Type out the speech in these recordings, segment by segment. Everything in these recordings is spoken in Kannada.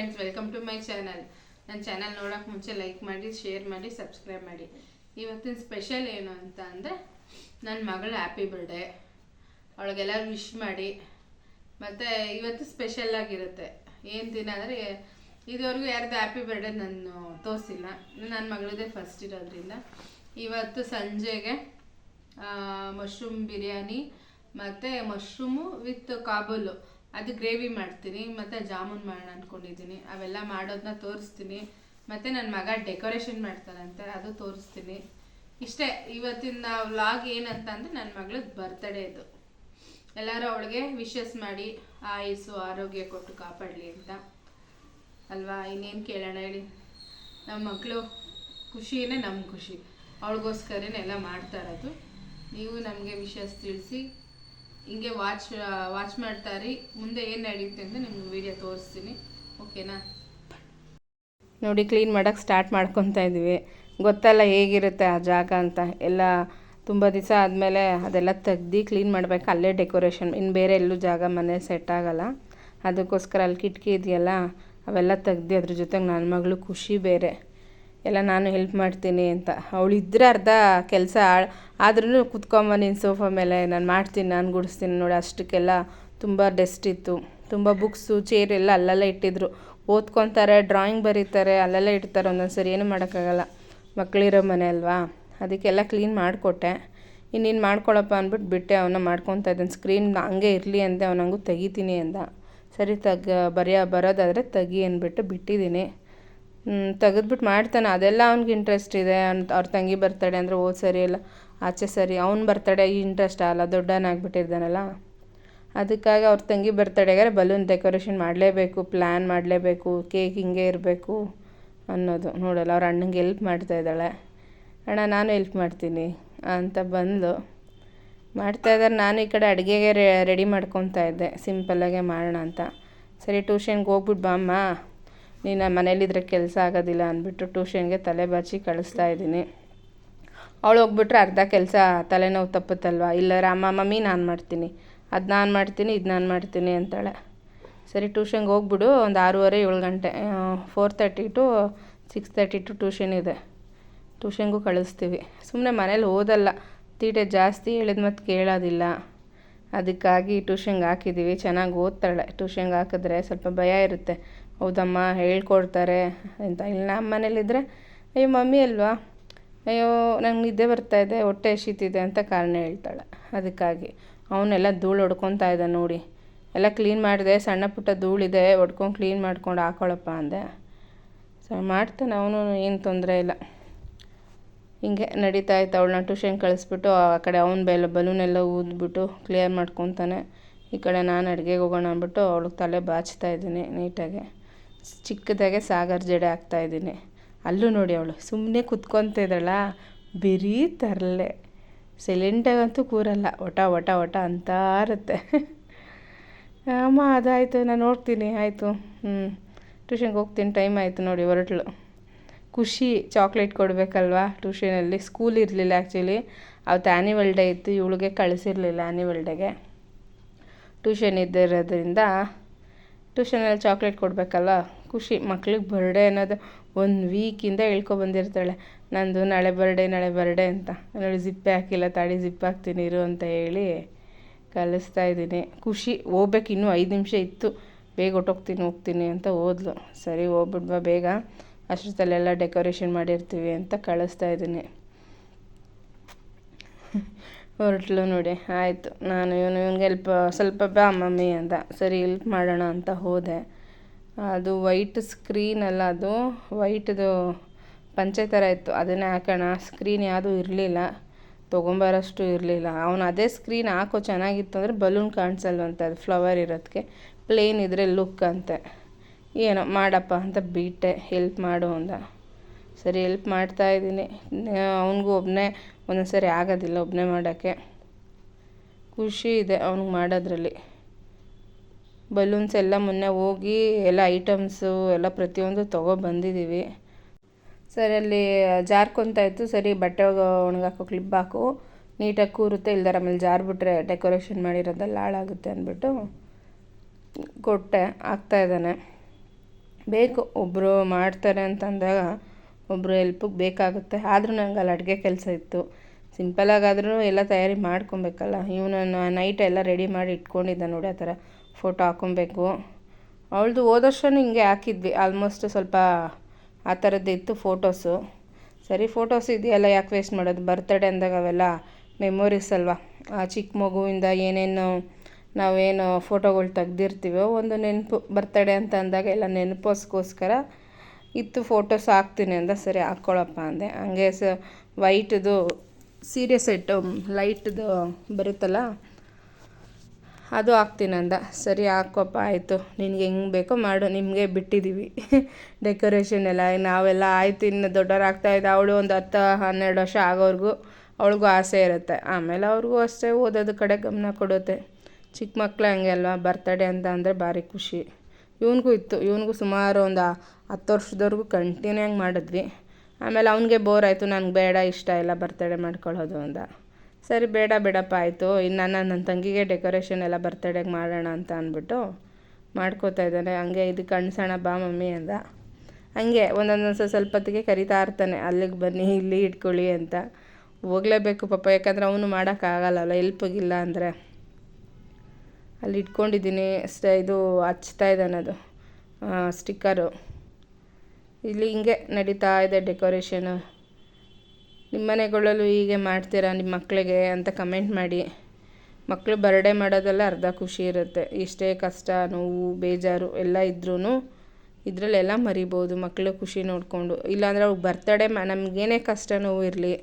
Friends, welcome to my channel. ನನ್ನ ಚಾನಲ್ ನೋಡೋಕೆ ಮುಂಚೆ ಲೈಕ್ ಮಾಡಿ, ಶೇರ್ ಮಾಡಿ, ಸಬ್ಸ್ಕ್ರೈಬ್ ಮಾಡಿ. ಇವತ್ತಿನ ಸ್ಪೆಷಲ್ ಏನು ಅಂತ ಅಂದರೆ, ನನ್ನ ಮಗಳ ಹ್ಯಾಪಿ ಬರ್ಡೇ. ಅವಳಿಗೆಲ್ಲ ವಿಶ್ ಮಾಡಿ. ಮತ್ತು ಇವತ್ತು ಸ್ಪೆಷಲ್ ಆಗಿರುತ್ತೆ. ಏನು ದಿನ ಅಂದರೆ, ಇದುವರೆಗೂ ಯಾರ್ದು ಹ್ಯಾಪಿ ಬರ್ಡೇ ನಾನು ತೋರಿಸಿಲ್ಲ. ನನ್ನ ಮಗಳದೇ ಫಸ್ಟ್ ಇರೋದ್ರಿಂದ ಇವತ್ತು ಸಂಜೆಗೆ ಮಶ್ರೂಮ್ ಬಿರಿಯಾನಿ ಮತ್ತು ಮಶ್ರೂಮು ವಿತ್ ಕಾಬೂಲು ಅದು ಗ್ರೇವಿ ಮಾಡ್ತೀನಿ. ಮತ್ತು ಜಾಮೂನ್ ಮಾಡೋಣ ಅಂದ್ಕೊಂಡಿದ್ದೀನಿ. ಅವೆಲ್ಲ ಮಾಡೋದನ್ನ ತೋರಿಸ್ತೀನಿ. ಮತ್ತು ನನ್ನ ಮಗ ಡೆಕೋರೇಷನ್ ಮಾಡ್ತಾರಂತೆ, ಅದು ತೋರಿಸ್ತೀನಿ. ಇಷ್ಟೇ ಇವತ್ತಿನ ವ್ಲಾಗ್. ಏನಂತ ಅಂದರೆ, ನನ್ನ ಮಗಳದ್ದು ಬರ್ತ್ಡೇ ಇದು. ಎಲ್ಲರೂ ಅವಳಿಗೆ ವಿಶಸ್ ಮಾಡಿ ಆಯುಸ್ಸು ಆರೋಗ್ಯ ಕೊಟ್ಟು ಕಾಪಾಡಲಿ ಅಂತ ಅಲ್ವಾ. ಇನ್ನೇನು ಕೇಳೋಣ ಹೇಳಿ. ನಮ್ಮ ಮಕ್ಕಳು ಖುಷಿಯೇ ನಮ್ಮ ಖುಷಿ. ಅವಳಿಗೋಸ್ಕರನೇ ಎಲ್ಲ ಮಾಡ್ತಾ ಇರೋದು. ನೀವು ನಮಗೆ ವಿಶಸ್ ತಿಳಿಸಿ. ಹಿಂಗೆ ವಾಚ್ ಮಾಡ್ತಾರಿ. ಮುಂದೆ ಏನು ನಡೆಯುತ್ತೆ ಅಂತ ನಿಮ್ಗೆ ವಿಡಿಯೋ ತೋರಿಸ್ತೀನಿ. ಓಕೆನಾ? ನೋಡಿ, ಕ್ಲೀನ್ ಮಾಡೋಕ್ಕೆ ಸ್ಟಾರ್ಟ್ ಮಾಡ್ಕೊತಾ ಇದ್ದೀವಿ. ಗೊತ್ತಲ್ಲ ಹೇಗಿರುತ್ತೆ ಆ ಜಾಗ ಅಂತ. ಎಲ್ಲ ತುಂಬ ದಿವಸ ಆದಮೇಲೆ ಅದೆಲ್ಲ ತೆಗ್ದು ಕ್ಲೀನ್ ಮಾಡಬೇಕು. ಅಲ್ಲೇ ಡೆಕೋರೇಷನ್, ಇನ್ನು ಬೇರೆ ಎಲ್ಲೂ ಜಾಗ ಮನೆ ಸೆಟ್ ಆಗೋಲ್ಲ. ಅದಕ್ಕೋಸ್ಕರ ಅಲ್ಲಿ ಕಿಟಕಿ ಇದೆಯಲ್ಲ, ಅವೆಲ್ಲ ತೆಗ್ದು ಅದ್ರ ಜೊತೆಗೆ ನನ್ನ ಮಗಳು ಖುಷಿ ಬೇರೆ ಎಲ್ಲ ನಾನು ಹೆಲ್ಪ್ ಮಾಡ್ತೀನಿ ಅಂತ. ಅವಳಿದ್ರೆ ಅರ್ಧ ಕೆಲಸ. ಆದ್ರೂ ಕುತ್ಕೊಂಬ ನೀನು ಸೋಫಾ ಮೇಲೆ, ನಾನು ಮಾಡ್ತೀನಿ, ನಾನು ಗುಡಿಸ್ತೀನಿ. ನೋಡಿ, ಅಷ್ಟಕ್ಕೆಲ್ಲ ತುಂಬ ಡಸ್ಟ್ ಇತ್ತು. ತುಂಬ ಬುಕ್ಸು, ಚೇರ್ ಎಲ್ಲ ಅಲ್ಲೆಲ್ಲ ಇಟ್ಟಿದ್ರು. ಓದ್ಕೊತಾರೆ, ಡ್ರಾಯಿಂಗ್ ಬರೀತಾರೆ, ಅಲ್ಲೆಲ್ಲ ಇಡ್ತಾರೆ. ಒಂದೊಂದು ಸರಿ ಏನೂ ಮಾಡೋಕ್ಕಾಗಲ್ಲ, ಮಕ್ಕಳಿರೋ ಮನೆ ಅಲ್ವಾ. ಅದಕ್ಕೆಲ್ಲ ಕ್ಲೀನ್ ಮಾಡಿಕೊಟ್ಟೆ. ಇನ್ನೇನು ಮಾಡ್ಕೊಳಪ್ಪ ಅಂದ್ಬಿಟ್ಟು ಬಿಟ್ಟೆ. ಅವನ್ನ ಮಾಡ್ಕೊತಾ ಇದ್ದಾನೆ. ಸ್ಕ್ರೀನ್ ಹಂಗೆ ಇರಲಿ ಅಂದೆ. ಅವನಂಗೂ ತೆಗಿತೀನಿ ಅಂದ. ಸರಿ ಬರೋದಾದರೆ ತೆಗಿ ಅಂದ್ಬಿಟ್ಟು ಬಿಟ್ಟಿದ್ದೀನಿ. ತೆಗೆದ್ಬಿಟ್ಟು ಮಾಡ್ತಾನೆ. ಅದೆಲ್ಲ ಅವ್ನಿಗೆ ಇಂಟ್ರೆಸ್ಟ್ ಇದೆ. ಅವ್ರ ತಂಗಿ ಬರ್ತಡೆ ಅಂದರೆ ಓ ಸರಿ ಎಲ್ಲ ಆಚೆ ಸರಿ. ಅವ್ನ ಬರ್ತಡೆ ಇಂಟ್ರೆಸ್ಟ್ ಆಗಲ್ಲ, ದೊಡ್ಡವನಾಗ್ಬಿಟ್ಟಿರ್ತಾನಲ್ಲ. ಅದಕ್ಕಾಗಿ ಅವ್ರ ತಂಗಿ ಬರ್ತಡೆಗಾರೆ ಬಲೂನ್ ಡೆಕೋರೇಷನ್ ಮಾಡಲೇಬೇಕು, ಪ್ಲ್ಯಾನ್ ಮಾಡಲೇಬೇಕು, ಕೇಕ್ ಹಿಂಗೆ ಇರಬೇಕು ಅನ್ನೋದು. ನೋಡಲ್ಲ, ಅವ್ರ ಅಣ್ಣಂಗೆ ಹೆಲ್ಪ್ ಮಾಡ್ತಾಯಿದ್ದಾಳೆ. ಅಣ್ಣ ನಾನು ಹೆಲ್ಪ್ ಮಾಡ್ತೀನಿ ಅಂತ ಬಂದು ಮಾಡ್ತಾಯಿದ್ದಾರೆ. ನಾನು ಈ ಕಡೆ ಅಡುಗೆಗೆ ರೆಡಿ ಮಾಡ್ಕೊತಾ ಇದ್ದೆ, ಸಿಂಪಲ್ಲಾಗೆ ಮಾಡೋಣ ಅಂತ. ಸರಿ ಟ್ಯೂಷನ್ಗೆ ಹೋಗ್ಬಿಟ್ಟು ಬಾಮ್ಮ, ನೀನು ಮನೇಲಿದ್ರೆ ಕೆಲಸ ಆಗೋದಿಲ್ಲ ಅಂದ್ಬಿಟ್ಟು ಟ್ಯೂಷನ್ಗೆ ತಲೆ ಬಾಚಿ ಕಳಿಸ್ತಾ ಇದ್ದೀನಿ. ಅವಳು ಹೋಗ್ಬಿಟ್ರೆ ಅರ್ಧ ಕೆಲಸ ತಲೆನೋವು ತಪ್ಪುತ್ತಲ್ವ. ಇಲ್ಲ ಮಮ್ಮಿ ನಾನು ಮಾಡ್ತೀನಿ, ಅದು ನಾನು ಮಾಡ್ತೀನಿ, ಇದು ನಾನು ಮಾಡ್ತೀನಿ ಅಂತಾಳೆ. ಸರಿ ಟ್ಯೂಷನ್ಗೆ ಹೋಗ್ಬಿಡು. ಒಂದು 6:30 7 ಗಂಟೆ, 4:30 to 6:30 ಟ್ಯೂಷನ್ ಇದೆ. ಟ್ಯೂಷನ್ಗೂ ಕಳಿಸ್ತೀವಿ. ಸುಮ್ಮನೆ ಮನೇಲಿ ಓದಲ್ಲ, ತೀಟೆ ಜಾಸ್ತಿ, ಹೇಳಿದ ಮತ್ತು ಕೇಳೋದಿಲ್ಲ. ಅದಕ್ಕಾಗಿ ಟ್ಯೂಷನ್ಗೆ ಹಾಕಿದ್ದೀವಿ. ಚೆನ್ನಾಗಿ ಓದ್ತಾಳೆ. ಟ್ಯೂಷನ್ಗೆ ಹಾಕಿದ್ರೆ ಸ್ವಲ್ಪ ಭಯ ಇರುತ್ತೆ. ಹೌದಮ್ಮ ಹೇಳ್ಕೊಡ್ತಾರೆ ಅಂತ. ಇಲ್ಲಿ ನಮ್ಮ ಮನೇಲಿದ್ದರೆ ಅಯ್ಯೋ ಮಮ್ಮಿ ಅಲ್ವಾ, ಅಯ್ಯೋ ನಂಗೆ ನಿದ್ದೆ ಬರ್ತಾಯಿದೆ, ಹೊಟ್ಟೆ ಹಸಿತಿದೆ ಅಂತ ಕಾರಣ ಹೇಳ್ತಾಳೆ. ಅದಕ್ಕಾಗಿ ಅವನ್ನೆಲ್ಲ ಧೂಳು ಹೊಡ್ಕೊತಾ ಇದ್ದ. ನೋಡಿ, ಎಲ್ಲ ಕ್ಲೀನ್ ಮಾಡಿದೆ. ಸಣ್ಣ ಪುಟ್ಟ ಧೂಳಿದೆ, ಹೊಡ್ಕೊಂಡು ಕ್ಲೀನ್ ಮಾಡ್ಕೊಂಡು ಹಾಕೊಳ್ಳಪ್ಪ ಅಂದೆ. ಮಾಡ್ತಾನೆ ಅವನು, ಏನು ತೊಂದರೆ ಇಲ್ಲ. ಹಿಂಗೆ ನಡೀತಾ ಇತ್ತು. ಅವಳನ್ನ ಟ್ಯೂಷನ್ ಕಳಿಸ್ಬಿಟ್ಟು ಆ ಕಡೆ ಅವ್ನ ಬಲೂನೆಲ್ಲ ಊದ್ಬಿಟ್ಟು ಕ್ಲಿಯರ್ ಮಾಡ್ಕೊತಾನೆ. ಈ ಕಡೆ ನಾನು ಅಡುಗೆಗೆ ಹೋಗೋಣ ಅಂದ್ಬಿಟ್ಟು ಅವಳಿಗೆ ತಲೆ ಬಾಚ್ತಾ ಇದ್ದೀನಿ ನೀಟಾಗಿ. ಚಿಕ್ಕದಾಗೆ ಸಾಗರ್ ಜಡೆ ಹಾಕ್ತಾಯಿದ್ದೀನಿ. ಅಲ್ಲೂ ನೋಡಿ, ಅವಳು ಸುಮ್ಮನೆ ಕುತ್ಕೊತಿದ್ದಾಳ, ಬರೀ ತರಲೆ. ಸೈಲೆಂಟಾಗಂತೂ ಕೂರಲ್ಲ, ಒಟ ಅಂತ ಇರುತ್ತೆ. ಅಮ್ಮ ಅದಾಯಿತು, ನಾನು ನೋಡ್ತೀನಿ, ಆಯಿತು, ಟ್ಯೂಷನ್ಗೆ ಹೋಗ್ತೀನಿ, ಟೈಮ್ ಆಯಿತು ನೋಡಿ ಹೊರಟ್ಲು. ಖುಷಿ. ಚಾಕ್ಲೇಟ್ ಕೊಡಬೇಕಲ್ವಾ ಟ್ಯೂಷನಲ್ಲಿ. ಸ್ಕೂಲ್ ಇರಲಿಲ್ಲ ಆ್ಯಕ್ಚುಲಿ, ಅವತ್ತು ಆ್ಯನಿವಲ್ ಡೇ ಇತ್ತು. ಇವಳಿಗೆ ಕಳಿಸಿರಲಿಲ್ಲ ಆ್ಯನಿವಲ್ ಡೇಗೆ. ಟ್ಯೂಷನ್ ಇದ್ದಿರೋದ್ರಿಂದ ಟ್ಯೂಷನಲ್ಲಿ ಚಾಕ್ಲೇಟ್ ಕೊಡಬೇಕಲ್ಲ. ಖುಷಿ. ಮಕ್ಳಿಗೆ ಬರ್ಡೇ ಅನ್ನೋದು 1 ವೀಕಿಂದ ಹೇಳ್ಕೊಬಂದಿರ್ತಾಳೆ, ನಂದು ನಾಳೆ ಬರ್ಡೇ ಅಂತ. ನೋಡಿ, ಜಿಪ್ಪೆ ಹಾಕಿಲ್ಲ, ತಾಡಿ ಜಿಪ್ ಹಾಕ್ತೀನಿ ಇರು ಅಂತ ಹೇಳಿ ಕಳಿಸ್ತಾ ಇದ್ದೀನಿ. ಖುಷಿ. ಹೋಗ್ಬೇಕು, ಇನ್ನೂ 5 ನಿಮಿಷ ಇತ್ತು, ಬೇಗ ಹೋಗ್ತೀನಿ ಅಂತ ಹೋದ್ಲು. ಸರಿ ಹೋಗ್ಬಿಡ್ಬಾ ಬೇಗ, ಅಷ್ಟೊತ್ತಲ್ಲೆಲ್ಲ ಡೆಕೋರೇಷನ್ ಮಾಡಿರ್ತೀವಿ ಅಂತ ಕಳಿಸ್ತಾ ಇದ್ದೀನಿ. ಹೊರಟ್ಲು ನೋಡಿ. ಆಯಿತು, ನಾನು ಇವನಿಗೆ ಸ್ವಲ್ಪ ಬಾ ಮಮ್ಮಿ ಅಂತ. ಸರಿ ಹೆಲ್ಪ್ ಮಾಡೋಣ ಅಂತ ಹೋದೆ. ಅದು ವೈಟ್ ಸ್ಕ್ರೀನ್ ಅಲ್ಲ, ಅದು ವೈಟ್ದು ಪಂಚೆ ಥರ ಇತ್ತು, ಅದನ್ನೇ ಹಾಕೋಣ. ಸ್ಕ್ರೀನ್ ಯಾವುದೂ ಇರಲಿಲ್ಲ, ತೊಗೊಂಬರೋಷ್ಟು ಇರಲಿಲ್ಲ. ಅವನು ಅದೇ ಸ್ಕ್ರೀನ್ ಹಾಕೋ ಚೆನ್ನಾಗಿತ್ತು ಅಂದರೆ ಬಲೂನ್ ಕಾಣಿಸಲ್ವಂತ, ಅದು ಫ್ಲವರ್ ಇರೋದಕ್ಕೆ. ಪ್ಲೇನ್ ಇದ್ದರೆ ಲುಕ್ ಅಂತೆ. ಏನೋ ಮಾಡಪ್ಪ ಅಂತ ಬಿಟ್ಟೆ. ಹೆಲ್ಪ್ ಮಾಡು ಅಂದ. ಸರಿ ಹೆಲ್ಪ್ ಮಾಡ್ತಾಯಿದ್ದೀನಿ. ಅವನಿಗೂ ಒಬ್ಬನೇ ಒಂದೊಂದು ಸರಿ ಆಗೋದಿಲ್ಲ ಒಬ್ಬನೇ ಮಾಡೋಕ್ಕೆ. ಖುಷಿ ಇದೆ ಅವ್ನಿಗೆ ಮಾಡೋದ್ರಲ್ಲಿ. ಬಲೂನ್ಸ್ ಎಲ್ಲ ಮೊನ್ನೆ ಹೋಗಿ ಎಲ್ಲ ಐಟಮ್ಸು ಎಲ್ಲ ಪ್ರತಿಯೊಂದು ತೊಗೊಬಂದಿದ್ದೀವಿ. ಸರಿ ಅಲ್ಲಿ ಜಾರ್ಕೊತಾಯಿತ್ತು. ಸರಿ ಬಟ್ಟೆ ಒಣಗಾಕೋ ಕ್ಲಿಪ್ ಹಾಕು, ನೀಟಾಗಿ ಕೂರುತ್ತೆ, ಇಲ್ದಾರ ಆಮೇಲೆ ಜಾರ್ಬಿಟ್ರೆ ಡೆಕೋರೇಷನ್ ಮಾಡಿರೋದೆಲ್ಲ ಹಾಳಾಗುತ್ತೆ ಅಂದ್ಬಿಟ್ಟು ಕೊಟ್ಟೆ. ಆಗ್ತಾಯಿದ್ದಾನೆ. ಬೇಕು, ಒಬ್ಬರು ಮಾಡ್ತಾರೆ ಅಂತಂದಾಗ ಒಬ್ಬರು ಹೆಲ್ಪಿಗೆ ಬೇಕಾಗುತ್ತೆ. ಆದರೂ ನಂಗೆ ಅಲ್ಲಿ ಅಡುಗೆ ಕೆಲಸ ಇತ್ತು. ಸಿಂಪಲಾಗಾದ್ರೂ ಎಲ್ಲ ತಯಾರಿ ಮಾಡ್ಕೊಬೇಕಲ್ಲ. ಇವನನ್ನು ನೈಟ್ ಎಲ್ಲ ರೆಡಿ ಮಾಡಿ ಇಟ್ಕೊಂಡಿದ್ದ ನೋಡಿ, ಆ ಥರ ಫೋಟೋ ಹಾಕ್ಕೊಬೇಕು. ಅವಳದು ಹೋದ ವರ್ಷವೂ ಹಿಂಗೆ ಹಾಕಿದ್ವಿ, ಆಲ್ಮೋಸ್ಟ್ ಸ್ವಲ್ಪ ಆ ಥರದ್ದು ಇತ್ತು ಫೋಟೋಸು. ಸರಿ, ಫೋಟೋಸ್ ಇದೆಯಲ್ಲ, ಯಾಕೆ ವೇಸ್ಟ್ ಮಾಡೋದು? ಬರ್ತಡೇ ಅಂದಾಗ ಅವೆಲ್ಲ ಮೆಮೊರೀಸ್ ಅಲ್ವಾ. ಆ ಚಿಕ್ಕ ಮಗುವಿಂದ ಏನೇನು ನಾವೇನು ಫೋಟೋಗಳು ತೆಗ್ದಿರ್ತೀವೋ ಒಂದು ನೆನಪು. ಬರ್ತಡೇ ಅಂತ ಅಂದಾಗ ಎಲ್ಲ ನೆನಪೋಸ್ಕೋಸ್ಕರ ಇತ್ತು, ಫೋಟೋಸ್ ಹಾಕ್ತೀನಿ ಅಂದ. ಸರಿ ಹಾಕ್ಕೊಳಪ್ಪ ಅಂದೆ. ಹಂಗೆ ವೈಟ್ದು ಸೀರೆ ಸೆಟ್ಟು ಲೈಟ್ದು ಬರುತ್ತಲ್ಲ, ಅದು ಹಾಕ್ತೀನಿ ಅಂದ. ಸರಿ ಹಾಕೋಪ್ಪ, ಆಯಿತು, ನಿನಗೆ ಹೆಂಗೆ ಬೇಕೋ ಮಾಡು, ನಿಮಗೆ ಬಿಟ್ಟಿದ್ದೀವಿ ಡೆಕೋರೇಷನ್ ಎಲ್ಲ. ನಾವೆಲ್ಲ ಆಯ್ತು, ಇನ್ನು ದೊಡ್ಡವರಾಗ್ತಾಯಿದ್ದ ಅವಳು ಒಂದು 10-12 ವರ್ಷ ಆಗೋವರೆಗೂ ಅವಳಿಗೂ ಆಸೆ ಇರುತ್ತೆ. ಆಮೇಲೆ ಅವ್ರಿಗೂ ಅಷ್ಟೇ ಓದೋದು ಕಡೆ ಗಮನ ಕೊಡುತ್ತೆ. ಚಿಕ್ಕ ಮಕ್ಕಳು ಹಂಗೆ ಅಲ್ವಾ, ಬರ್ತಡೇ ಅಂತ ಅಂದರೆ ಭಾರಿ ಖುಷಿ. ಇವನಿಗೂ ಇತ್ತು, ಇವನಿಗೂ ಸುಮಾರು ಒಂದು 10 ವರ್ಷದವರೆಗೂ ಕಂಟಿನ್ಯೂ ಆಗಿ ಮಾಡಿದ್ವಿ. ಆಮೇಲೆ ಅವನಿಗೆ ಬೋರ್ ಆಯಿತು, ನನಗೆ ಬೇಡ, ಇಷ್ಟ ಇಲ್ಲ ಬರ್ತಡೇ ಮಾಡ್ಕೊಳ್ಳೋದು ಅಂದ. ಸರಿ ಬೇಡ ಬಿಡಪ್ಪ, ಆಯಿತು, ಇನ್ನು ನನ್ನ ತಂಗಿಗೆ ಡೆಕೋರೇಷನ್ ಎಲ್ಲ ಬರ್ತಡೇಗೆ ಮಾಡೋಣ ಅಂತ ಅಂದ್ಬಿಟ್ಟು ಮಾಡ್ಕೋತಾ ಇದ್ದಾನೆ. ಹಂಗೆ ಇದು ಕಣ್ಸೋಣ ಬಾ ಮಮ್ಮಿ ಅಂದ. ಹಂಗೆ ಒಂದೊಂದು ಸ್ವಲ್ಪ ಹೊತ್ತಿಗೆ ಕರಿತಾ ಇರ್ತಾನೆ, ಅಲ್ಲಿಗೆ ಬನ್ನಿ, ಇಲ್ಲಿ ಇಟ್ಕೊಳ್ಳಿ ಅಂತ. ಹೋಗಲೇಬೇಕು ಪಾಪ, ಯಾಕಂದರೆ ಅವನು ಮಾಡೋಕ್ಕಾಗಲ್ಲಲ್ಲ ಹೆಲ್ಪಿಗಿಲ್ಲ ಅಂದರೆ. ಅಲ್ಲಿ ಇಟ್ಕೊಂಡಿದ್ದೀನಿ. ಇದು ಹಚ್ತಾ ಇದ್ದಾನೆ, ಅದು ಸ್ಟಿಕ್ಕರು. ಇಲ್ಲಿ ಹಿಂಗೆ ನಡೀತಾ ಇದೆ ಡೆಕೋರೇಷನು. ನಿಮ್ಮ ಮನೆಗಳಲ್ಲೂ ಹೀಗೆ ಮಾಡ್ತೀರಾ ನಿಮ್ಮ ಮಕ್ಕಳಿಗೆ ಅಂತ ಕಮೆಂಟ್ ಮಾಡಿ. ಮಕ್ಕಳು ಬರ್ಡೇ ಮಾಡೋದೆಲ್ಲ ಅರ್ಧ ಖುಷಿ ಇರುತ್ತೆ. ಎಷ್ಟೇ ಕಷ್ಟ, ನೋವು, ಬೇಜಾರು ಎಲ್ಲ ಇದ್ರೂ ಇದರಲ್ಲೆಲ್ಲ ಮರಿಬೋದು ಮಕ್ಕಳು ಖುಷಿ ನೋಡಿಕೊಂಡು. ಇಲ್ಲಾಂದರೆ ಅವ್ರಿಗೆ ಬರ್ತಡೇ ನಮಗೇನೇ ಕಷ್ಟ ನೋವು ಇರಲಿ,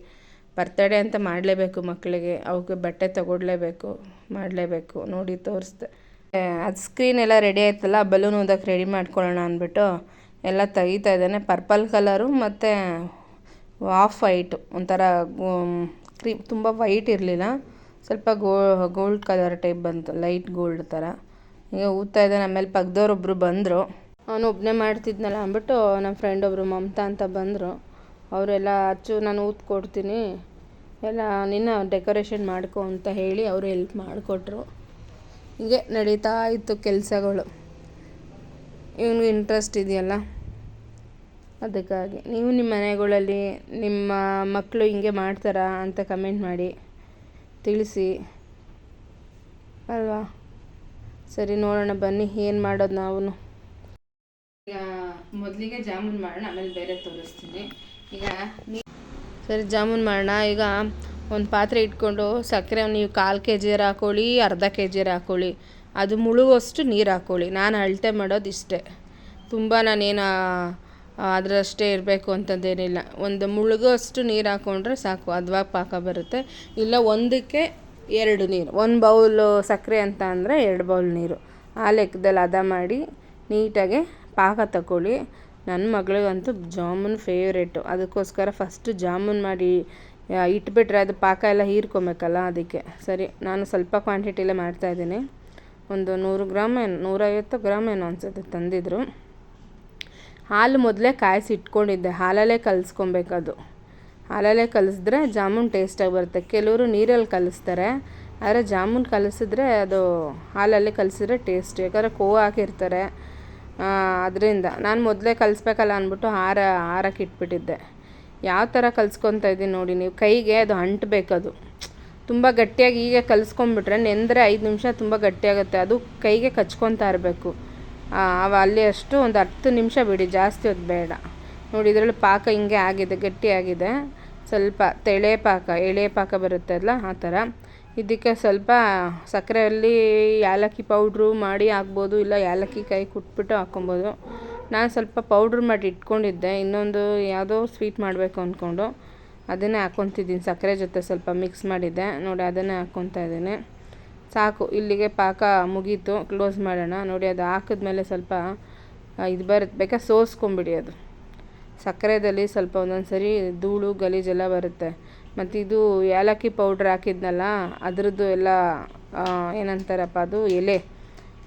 ಬರ್ತಡೇ ಅಂತ ಮಾಡಲೇಬೇಕು ಮಕ್ಕಳಿಗೆ. ಅವಕ್ಕೆ ಬಟ್ಟೆ ತೊಗೊಡ್ಲೇಬೇಕು, ಮಾಡಲೇಬೇಕು. ನೋಡಿ ತೋರಿಸ್ದೆ, ಅದು ಸ್ಕ್ರೀನ್ ಎಲ್ಲ ರೆಡಿ ಆಯ್ತಲ್ಲ, ಬಲೂನ್ ಓದಕ್ಕೆ ರೆಡಿ ಮಾಡ್ಕೊಳ್ಳೋಣ ಅಂದ್ಬಿಟ್ಟು ಎಲ್ಲ ತೆಗಿತಾ ಇದ್ದಾನೆ. ಪರ್ಪಲ್ ಕಲರು ಮತ್ತು ಆಫ್ ವೈಟು, ಒಂಥರ ಕ್ರೀಮ್, ತುಂಬ ವೈಟ್ ಇರಲಿಲ್ಲ, ಸ್ವಲ್ಪ ಗೋಲ್ಡ್ ಕಲರ್ ಟೈಪ್ ಬಂತು, ಲೈಟ್ ಗೋಲ್ಡ್ ಥರ. ಈಗ ಊದ್ತಾ ಇದ್ದಾನೆ. ಆಮೇಲೆ ಪಕ್ಕದವ್ರೊಬ್ಬರು ಬಂದರು, ಅವನು ಒಬ್ಬನೇ ಮಾಡ್ತಿದ್ನಲ್ಲ ಅಂದ್ಬಿಟ್ಟು ನಮ್ಮ ಫ್ರೆಂಡ್ ಒಬ್ಬರು ಮಮತಾ ಅಂತ ಬಂದರು. ಅವರೆಲ್ಲ ಹಚ್ಚು, ನಾನು ಊದ್ ಕೊಡ್ತೀನಿ, ಎಲ್ಲ ನಿನ್ನ ಡೆಕೋರೇಷನ್ ಮಾಡ್ಕೊ ಅಂತ ಹೇಳಿ ಅವರು ಹೆಲ್ಪ್ ಮಾಡಿಕೊಟ್ರು. ಹೀಗೆ ನಡೀತಾ ಇತ್ತು ಕೆಲಸಗಳು. ಇವನಿಗೆ ಇಂಟ್ರೆಸ್ಟ್ ಇದೆಯಲ್ಲ, ಅದಕ್ಕಾಗಿ. ನೀವು ನಿಮ್ಮ ಮನೆಗಳಲ್ಲಿ ನಿಮ್ಮ ಮಕ್ಕಳು ಹಿಂಗೆ ಮಾಡ್ತಾರಾ ಅಂತ ಕಮೆಂಟ್ ಮಾಡಿ ತಿಳಿಸಿ ಅಲ್ವಾ. ಸರಿ, ನೋಡೋಣ ಬನ್ನಿ ಏನು ಮಾಡೋದು ನಾವು. ಈಗ ಮೊದಲಿಗೆ ಜಾಮೂನ್ ಮಾಡೋಣ, ಆಮೇಲೆ ಬೇರೆ ತೋರಿಸ್ತೀನಿ. ಈಗ ಸರಿ, ಜಾಮೂನ್ ಮಾಡೋಣ. ಈಗ ಒಂದು ಪಾತ್ರೆ ಇಟ್ಕೊಂಡು ಸಕ್ಕರೆ ನೀವು 1/4 kg ಹಾಕ್ಕೊಳ್ಳಿ, ಅರ್ಧ kg ಹಾಕ್ಕೊಳ್ಳಿ, ಅದು ಮುಳುಗುವಷ್ಟು ನೀರು ಹಾಕ್ಕೊಳ್ಳಿ. ನಾನು ಅಳತೆ ಮಾಡೋದು ಇಷ್ಟೇ, ತುಂಬ ನಾನೇನು ಅದರಷ್ಟೇ ಇರಬೇಕು ಅಂತಂದೇನಿಲ್ಲ. ಒಂದು ಮುಳುಗುವಷ್ಟು ನೀರು ಹಾಕ್ಕೊಂಡ್ರೆ ಸಾಕು, ಹದವಾಗಿ ಪಾಕ ಬರುತ್ತೆ. ಇಲ್ಲ 1ಕ್ಕೆ 2 ನೀರು, 1 ಬೌಲು ಸಕ್ಕರೆ ಅಂತ ಅಂದರೆ 2 ಬೌಲ್ ನೀರು, ಆ ಲೆಕ್ಕದಲ್ಲಿ ಹದ ಮಾಡಿ ನೀಟಾಗಿ ಪಾಕ ತಗೊಳ್ಳಿ. ನನ್ನ ಮಗಳಿಗಂತೂ ಜಾಮೂನ್ ಫೇವ್ರೇಟು. ಅದಕ್ಕೋಸ್ಕರ ಫಸ್ಟು ಜಾಮೂನ್ ಮಾಡಿ ಇಟ್ಬಿಟ್ರೆ ಅದು ಪಾಕ ಎಲ್ಲ ಹೀರ್ಕೊಬೇಕಲ್ಲ, ಅದಕ್ಕೆ. ಸರಿ, ನಾನು ಸ್ವಲ್ಪ ಕ್ವಾಂಟಿಟಿಲೇ ಮಾಡ್ತಾಯಿದ್ದೀನಿ. ಒಂದು 100 ಗ್ರಾಮ್ ಏನು 150 ಗ್ರಾಮ್ ಏನೋ ಅನಿಸುತ್ತೆ ತಂದಿದ್ರು. ಹಾಲು ಮೊದಲೇ ಕಾಯಿಸಿ ಇಟ್ಕೊಂಡಿದ್ದೆ, ಹಾಲಲ್ಲೇ ಕಲಿಸ್ಕೊಬೇಕದು. ಹಾಲಲ್ಲೇ ಕಲಿಸಿದ್ರೆ ಜಾಮೂನ್ ಟೇಸ್ಟಾಗಿ ಬರುತ್ತೆ. ಕೆಲವರು ನೀರಲ್ಲಿ ಕಲಿಸ್ತಾರೆ, ಆದರೆ ಜಾಮೂನ್ ಕಲಿಸಿದ್ರೆ ಅದು ಹಾಲಲ್ಲೇ ಕಲಿಸಿದ್ರೆ ಟೇಸ್ಟ್. ಯಾಕಂದರೆ ಕೋವಾ ಹಾಕಿರ್ತಾರೆ, ಅದರಿಂದ ನಾನು ಮೊದಲೇ ಕಲಿಸ್ಬೇಕಲ್ಲ ಅಂದ್ಬಿಟ್ಟು ಹಾರಕ್ಕೆ ಇಟ್ಬಿಟ್ಟಿದ್ದೆ. ಯಾವ ಥರ ಕಲಿಸ್ಕೊತಾ ಇದ್ದೀನಿ ನೋಡಿ ನೀವು. ಕೈಗೆ ಅದು ಅಂಟಬೇಕದು ತುಂಬ ಗಟ್ಟಿಯಾಗಿ. ಈಗ ಕಲಿಸ್ಕೊಂಬಿಟ್ರೆ ನೆಂದರೆ 5 ನಿಮಿಷ ತುಂಬ ಗಟ್ಟಿಯಾಗುತ್ತೆ, ಅದು ಕೈಗೆ ಕಚ್ಕೊತಾ ಇರಬೇಕು. ಅಲ್ಲಿ ಅಷ್ಟು ಒಂದು 10 ನಿಮಿಷ ಬಿಡಿ, ಜಾಸ್ತಿ ಹೊತ್ತು ಬೇಡ. ನೋಡಿ ಇದರಲ್ಲಿ ಪಾಕ ಹಿಂಗೆ ಆಗಿದೆ, ಗಟ್ಟಿಯಾಗಿದೆ. ಸ್ವಲ್ಪ ತೆಳೆ ಪಾಕ, ಎಳೆ ಪಾಕ ಬರುತ್ತೆ ಅಲ್ಲ, ಆ ಥರ. ಇದಕ್ಕೆ ಸ್ವಲ್ಪ ಸಕ್ಕರೆಯಲ್ಲಿ ಏಲಕ್ಕಿ ಪೌಡ್ರು ಮಾಡಿ ಹಾಕ್ಬೋದು, ಇಲ್ಲ ಏಲಕ್ಕಿ ಕೈ ಕುಟ್ಬಿಟ್ಟು ಹಾಕ್ಕೊಬೋದು. ನಾನು ಸ್ವಲ್ಪ ಪೌಡ್ರ್ ಮಾಡಿ ಇಟ್ಕೊಂಡಿದ್ದೆ, ಇನ್ನೊಂದು ಯಾವುದೋ ಸ್ವೀಟ್ ಮಾಡಬೇಕು ಅಂದ್ಕೊಂಡು ಅದನ್ನೇ ಹಾಕ್ಕೊತಿದ್ದೀನಿ. ಸಕ್ಕರೆ ಜೊತೆ ಸ್ವಲ್ಪ ಮಿಕ್ಸ್ ಮಾಡಿದ್ದೆ ನೋಡಿ, ಅದನ್ನೇ ಹಾಕ್ಕೊತಾ ಇದ್ದೀನಿ. ಸಾಕು, ಇಲ್ಲಿಗೆ ಪಾಕ ಮುಗೀತು. ಕ್ಲೋಸ್ ಮಾಡೋಣ. ನೋಡಿ, ಅದು ಹಾಕಿದ್ಮೇಲೆ ಸ್ವಲ್ಪ ಇದು ಬರುತ್ತೆ, ಬೇಕಾದ್ರೆ ಸೋಸ್ಕೊಂಬಿಡಿ. ಅದು ಸಕ್ಕರೆದಲ್ಲಿ ಸ್ವಲ್ಪ ಒಂದೊಂದು ಸರಿ ಧೂಳು ಗಲೀಜೆಲ್ಲ ಬರುತ್ತೆ. ಮತ್ತು ಇದು ಏಲಕ್ಕಿ ಪೌಡ್ರ್ ಹಾಕಿದ್ನಲ್ಲ, ಅದರದ್ದು ಎಲ್ಲ ಏನಂತಾರಪ್ಪ, ಅದು ಎಲೆ,